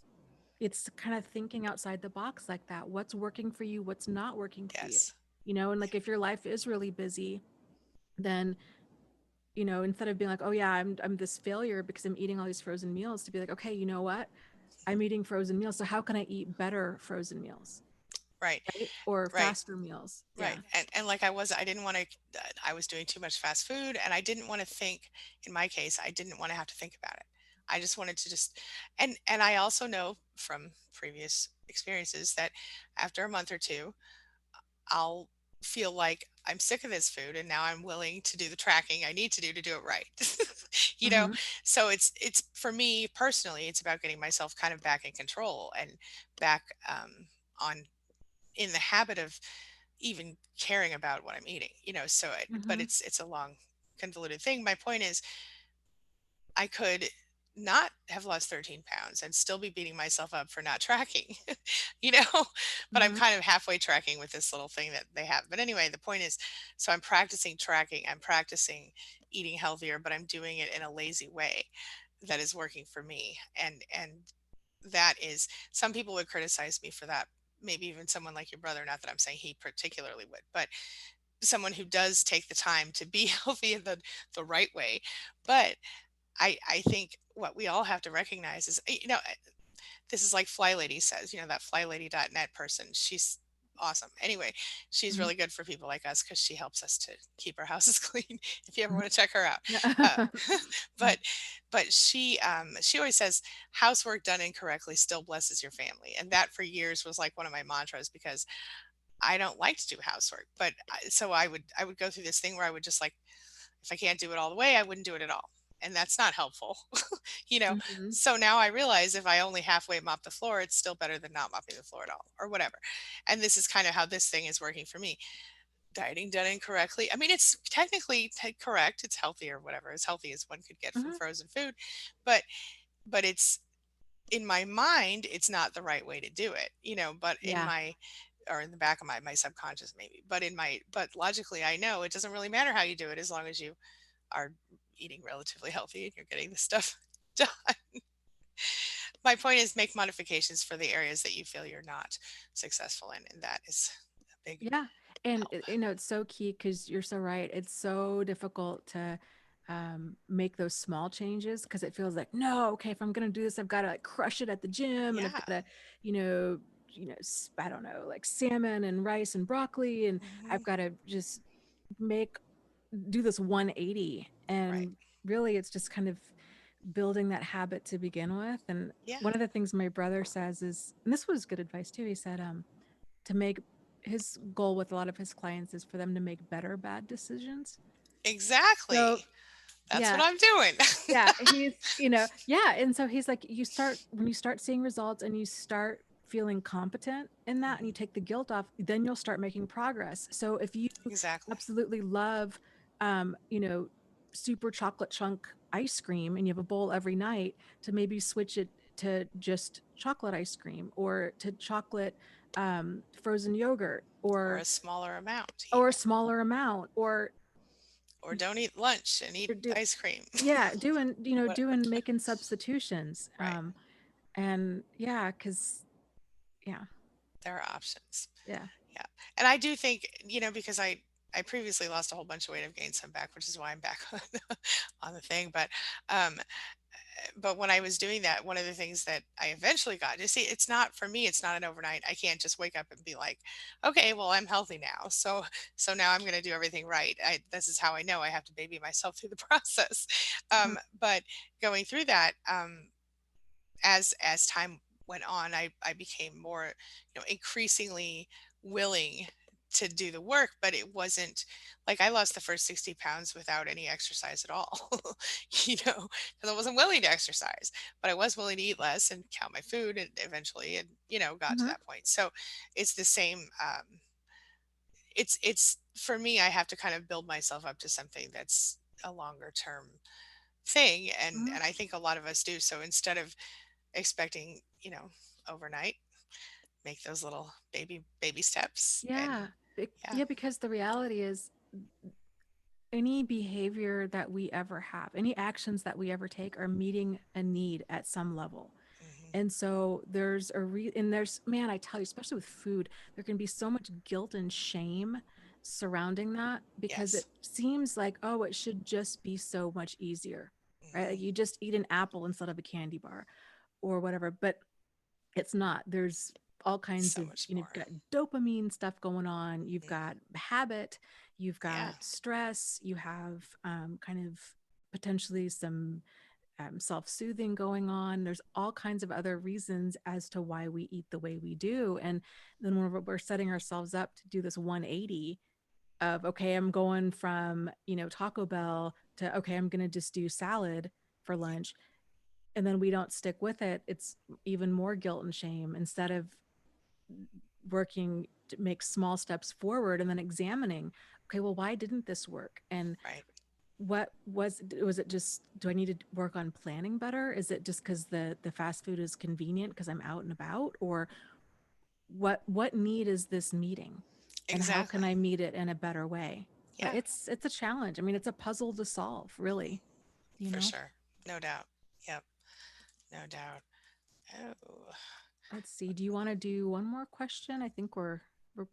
it's kind of thinking outside the box like that. What's working for you? What's not working for you? Yes. You know, and like if your life is really busy, then you know, instead of being like, oh yeah, I'm this failure because I'm eating all these frozen meals, to be like, okay, you know what? I'm eating frozen meals. So how can I eat better frozen meals? Right. Right? Or Right. faster meals. Yeah. Right. And like I didn't want to, I was doing too much fast food and I didn't want to think, in my case, I didn't want to have to think about it. I just wanted to just, and I also know from previous experiences that after a month or two, I'll feel like I'm sick of this food and now I'm willing to do the tracking I need to do it right. You know, Mm-hmm. so it's for me personally, it's about getting myself kind of back in control and back on in the habit of even caring about what I'm eating, you know, so but Mm-hmm. it's a long convoluted thing. My point is I could not have lost 13 pounds and still be beating myself up for not tracking, you know, but I'm Mm-hmm. kind of halfway tracking with this little thing that they have. But anyway, the point is, so I'm practicing tracking, I'm practicing eating healthier, but I'm doing it in a lazy way that is working for me. And that is, some people would criticize me for that. Maybe even someone like your brother, not that I'm saying he particularly would, but someone who does take the time to be healthy in the right way. But I think what we all have to recognize is, you know, this is like Fly Lady says, you know, that flylady.net person. She's awesome. Anyway, she's Mm-hmm. really good for people like us because she helps us to keep our houses clean. If you ever want to check her out, uh, Mm-hmm. but she always says housework done incorrectly still blesses your family, and that for years was like one of my mantras because I don't like to do housework. But so I would go through this thing where I would just like, if I can't do it all the way, I wouldn't do it at all. And that's not helpful, you know? Mm-hmm. So now I realize if I only halfway mop the floor, it's still better than not mopping the floor at all or whatever. And this is kind of how this thing is working for me. Dieting done incorrectly. I mean, it's technically correct. It's healthy or whatever, as healthy as one could get from Mm-hmm. frozen food. But, but it's in my mind, it's not the right way to do it, you know, but in Yeah. my, or in the back of my subconscious maybe, but in my, but logically I know it doesn't really matter how you do it as long as you are eating relatively healthy and you're getting the stuff done. My point is make modifications for the areas that you feel you're not successful in, and that is a big Yeah. And help. you know, it's so key because you're so right. It's so difficult to make those small changes because it feels like, no, okay, if I'm gonna do this, I've got to like crush it at the gym and I've Yeah. got to, you know, I don't know, like salmon and rice and broccoli, and I've Hmm. got to just make do this 180. Right. And really, it's just kind of building that habit to begin with. And Yeah. one of the things my brother says is, and this was good advice too. He said, to make his goal with a lot of his clients is for them to make better bad decisions. So Exactly. That's what yeah, I'm doing. yeah, he's, you know, yeah. And so he's like, when you start seeing results and you start feeling competent in that and you Mhm. take the guilt off, then you'll start making progress. So if you Exactly. absolutely love, you know, super chocolate chunk ice cream and you have a bowl every night, to maybe switch it to just chocolate ice cream or to chocolate frozen yogurt Or a smaller amount or a even. smaller amount Or don't eat lunch and eat or do ice cream. yeah, doing, you know, What, doing making substitutions. right. And yeah, because yeah, There are options. yeah. Yeah. And I do think, you know, because I previously lost a whole bunch of weight. I've gained some back, which is why I'm back on the thing. Um, but when I was doing that, one of the things that I eventually got, you see, it's not for me, it's not an overnight. I can't just wake up and be like, okay, well, I'm healthy now. So now I'm going to do everything right. This is how I know I have to baby myself through the process. Mhm. But going through that, as time went on, I became more, you know, increasingly willing to do the work, but it wasn't like I lost the first 60 pounds without any exercise at all, you know, because I wasn't willing to exercise, but I was willing to eat less and count my food and eventually, and, you know, got to Mhm. that point. So it's the same, it's for me, I have to kind of build myself up to something that's a longer term thing, Mhm. and I think a lot of us do. So instead of expecting, overnight, make those little baby steps. And Yeah. yeah. Yeah, because the reality is any behavior that we ever have, any actions that we ever take are meeting a need at some level. Hmm. And so and there's, man, I tell you, especially with food, there can be so much guilt and shame surrounding that because Yes. it seems like, oh, it should just be so much easier, right? Hmm. Like you just eat an apple instead of a candy bar or whatever. But it's not. There's all kinds So of, much you've more. got dopamine stuff going on, you've got Hmm. habit, you've Yeah. got stress, you have kind of potentially some self-soothing going on. There's all kinds of other reasons as to why we eat the way we do. And then when we're setting ourselves up to do this 180 of, okay, I'm going from, Taco Bell to, okay, I'm going to just do salad for lunch, and then we don't stick with it, it's even more guilt and shame instead of working to make small steps forward and then examining, okay, well, why didn't this work? And Right. what was it just, do I need to work on planning better? Is it just because the fast food is convenient because I'm out and about? Or what need is this meeting? And how can I Exactly. meet it in a better way? But Yeah. it's a challenge. I mean, it's a puzzle to solve, really, you For know? sure. No doubt. Yep. No doubt. Oh, Let's see. Do you want to do one more question? I think we're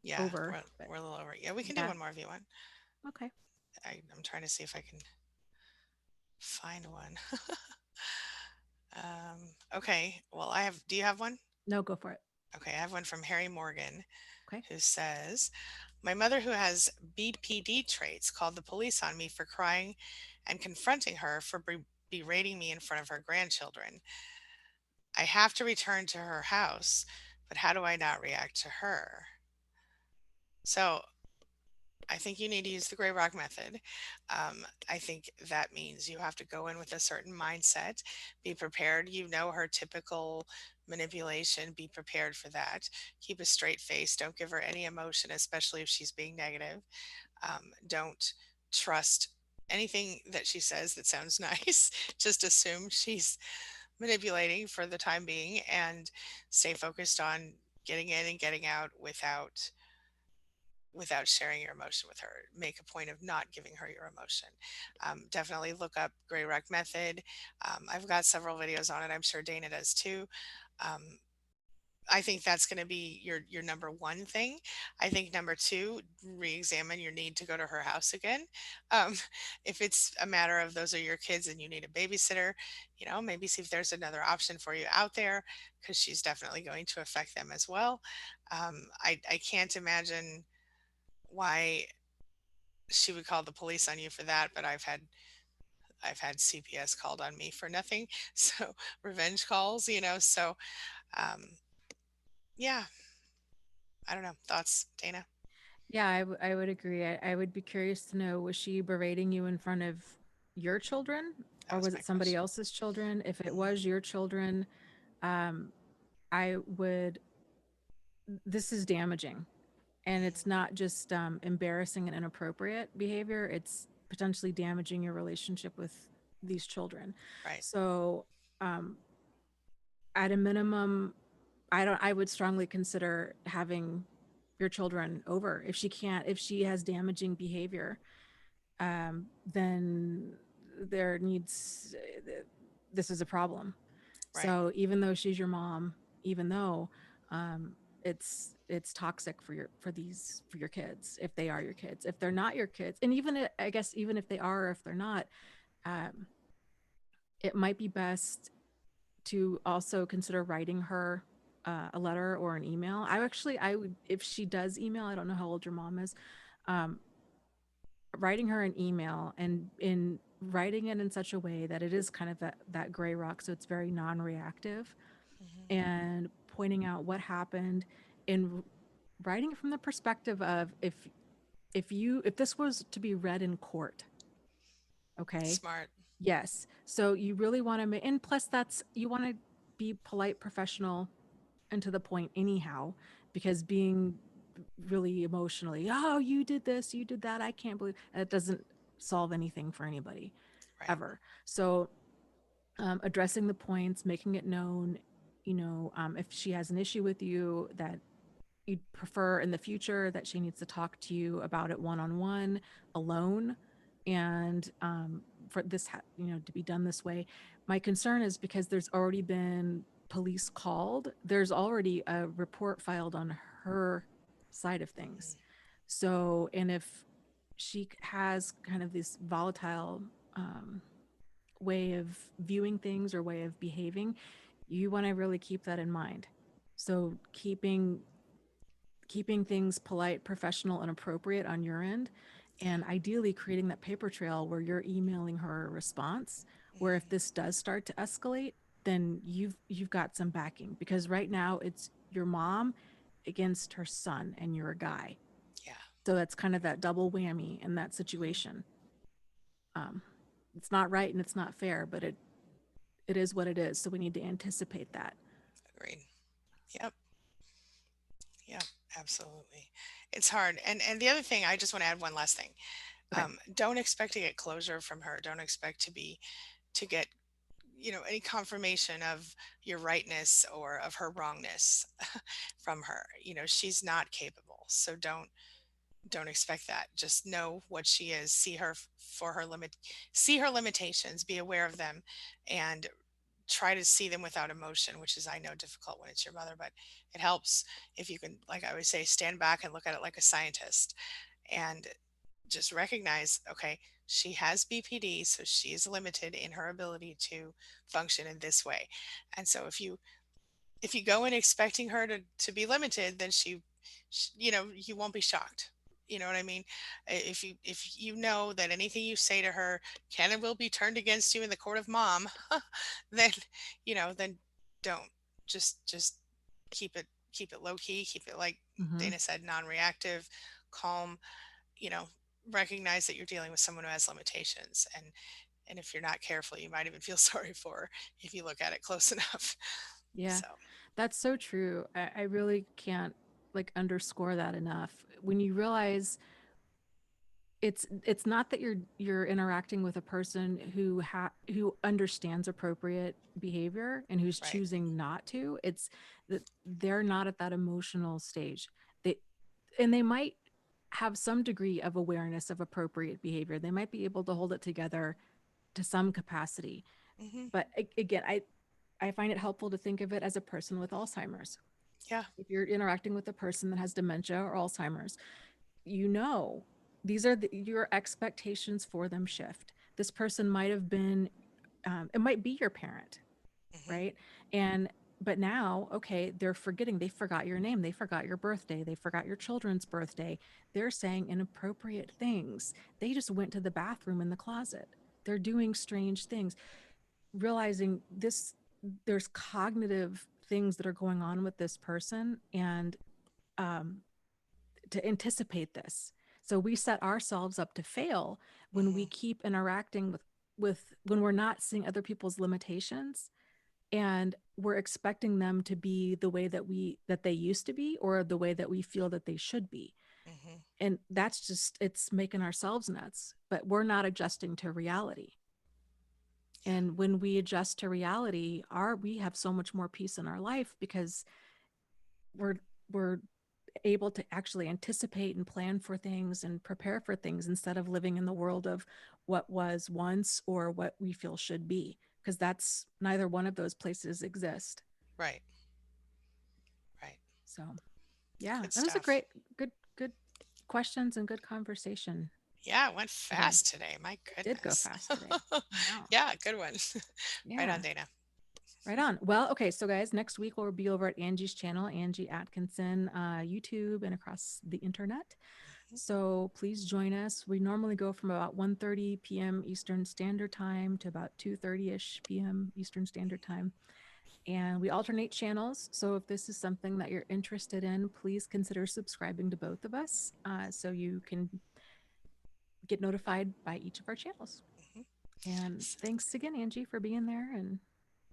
yeah. over, We're, but we're a little over. Yeah, we can do yeah. one more if you want. Okay. I'm trying to see if I can find one. Okay. Well, do you have one? No, go for it. Okay. I have one from Harry Morgan, Okay. who says, my mother, who has BPD traits, called the police on me for crying and confronting her for berating me in front of her grandchildren. I have to return to her house, but how do I not react to her? So I think you need to use the gray rock method. I think that means you have to go in with a certain mindset, be prepared. You know her typical manipulation, be prepared for that. Keep a straight face. Don't give her any emotion, especially if she's being negative. Don't trust anything that she says that sounds nice. Just assume she's manipulating for the time being and stay focused on getting in and getting out without sharing your emotion with her. Make a point of not giving her your emotion. Definitely look up Gray Rock Method. I've got several videos on it. I'm sure Dana does too. Um, I think that's going to be your number one thing. I think number two, re-examine your need to go to her house again. Um, if it's a matter of those are your kids and you need a babysitter, maybe see if there's another option for you out there, because she's definitely going to affect them as well. I can't imagine why she would call the police on you for that, but I've had CPS called on me for nothing. So revenge calls, so um, yeah, I don't know. Thoughts, Dana? Yeah, I would agree. I would be curious to know, was she berating you in front of your children That or was was my it somebody question. else's children? If it Mhm. was your children, um, I would, this is damaging. And it's Mhm. not just embarrassing and inappropriate behavior, it's potentially damaging your relationship with these children. Right. So, um, at a minimum, I would strongly consider having your children over. If she has damaging behavior, then there needs, this is a problem. Right. So even though she's your mom, even though, um, it's toxic for your kids, if they are your kids, if they're not your kids, and I guess even if they are, or if they're not, um, it might be best to also consider writing her a letter or an email. I would, if she does email, I don't know how old your mom is, um, writing her an email and in writing it in such a way that it is kind of that gray rock, so it's very non-reactive, Mhm. and pointing out what happened, in writing it from the perspective of, if this was to be read in court, okay, Smart. yes, so you really want to make, and plus that's, you want to be polite, professional, and to the point anyhow, because being really emotionally, oh, you did this, you did that, I can't believe it doesn't solve anything for anybody Right. ever. So addressing the points, making it known, if she has an issue with you that you'd prefer in the future that she needs to talk to you about it one on one, alone, and for this, to be done this way. My concern is because there's already been police called, there's already a report filed on her side of things. So, and if she has kind of this volatile way of viewing things or way of behaving, you want to really keep that in mind. So keeping things polite, professional, and appropriate on your end, and ideally creating that paper trail where you're emailing her a response, where if this does start to escalate, then you've got some backing, because right now it's your mom against her son and you're a guy. Yeah. So that's kind of that double whammy in that Mhm. situation. um, it's not right and it's not fair, but it is what it is, so we need to anticipate that. Agreed. Yep. Yep. Absolutely. It's hard. And the other thing, I just want to add one last thing. Okay. Don't expect to get closure from her. Don't expect to get, any confirmation of your rightness or of her wrongness from her. She's not capable. So don't expect that. Just know what she is. See her for her see her limitations, be aware of them, and try to see them without emotion, which is, I know, difficult when it's your mother, but it helps if you can, like I always say, stand back and look at it like a scientist and just recognize, okay, she has BPD, so she is limited in her ability to function in this way. And so if you go in expecting her to be limited, then you won't be shocked. You know what I mean? If you know that anything you say to her can and will be turned against you in the court of mom, then then don't. Just keep it low key, keep it, like Mm-hmm. Dana said, non-reactive, calm. You know, recognize that you're dealing with someone who has limitations, and if you're not careful, you might even feel sorry for her if you look at it close enough. Yeah, So, that's so true. I really can't like underscore that enough. When you realize it's not that you're interacting with a person who understands appropriate behavior and who's right. choosing not to. It's that they're not at that emotional stage. They and they might have some degree of awareness of appropriate behavior. They might be able to hold it together to some capacity. Hmm. But again, I find it helpful to think of it as a person with Alzheimer's. Yeah. If you're interacting with a person that has dementia or Alzheimer's, you know these are your expectations for them shift. This person might have been, it might be your parent, Hmm. right? And but now, okay, they're forgetting. They forgot your name. They forgot your birthday. They forgot your children's birthday. They're saying inappropriate things. They just went to the bathroom in the closet. They're doing strange things. Realizing this, there's cognitive things that are going on with this person, and um, to anticipate this. So we set ourselves up to fail when we Hmm. keep interacting with when we're not seeing other people's limitations, and we're expecting them to be the way that they used to be, or the way that we feel that they should be. Hmm. And that's just, it's making ourselves nuts, but we're not adjusting to reality. Yeah. And when we adjust to reality, we have so much more peace in our life, because we're we're able to actually anticipate and plan for things and prepare for things, instead of living in the world of what was once or what we feel should be, because that's neither one of those places exist. Right. Right. So yeah, Good that was a stuff. good questions and good conversation Yeah, it went today. fast today. My It did go goodness. fast today. I know. Yeah, good one. Right on, Yeah. Dana. Right on. Well, okay, so guys, next week we'll be over at Angie's channel, Angie Atkinson, YouTube and across the internet. Mhm. So please join us. We normally go from about 1:30 p.m. Eastern Standard Time to about 2:30ish p.m. Eastern Standard Time. And we alternate channels. So if this is something that you're interested in, please consider subscribing to both of us, so you can get notified by each of our channels. Mhm. And S- thanks again, Angie, for being there and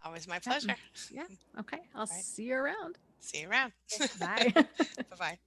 Always my pleasure. chatting. Yeah. Okay. I'll Right. see you around. See you around. Okay. Bye. Bye bye.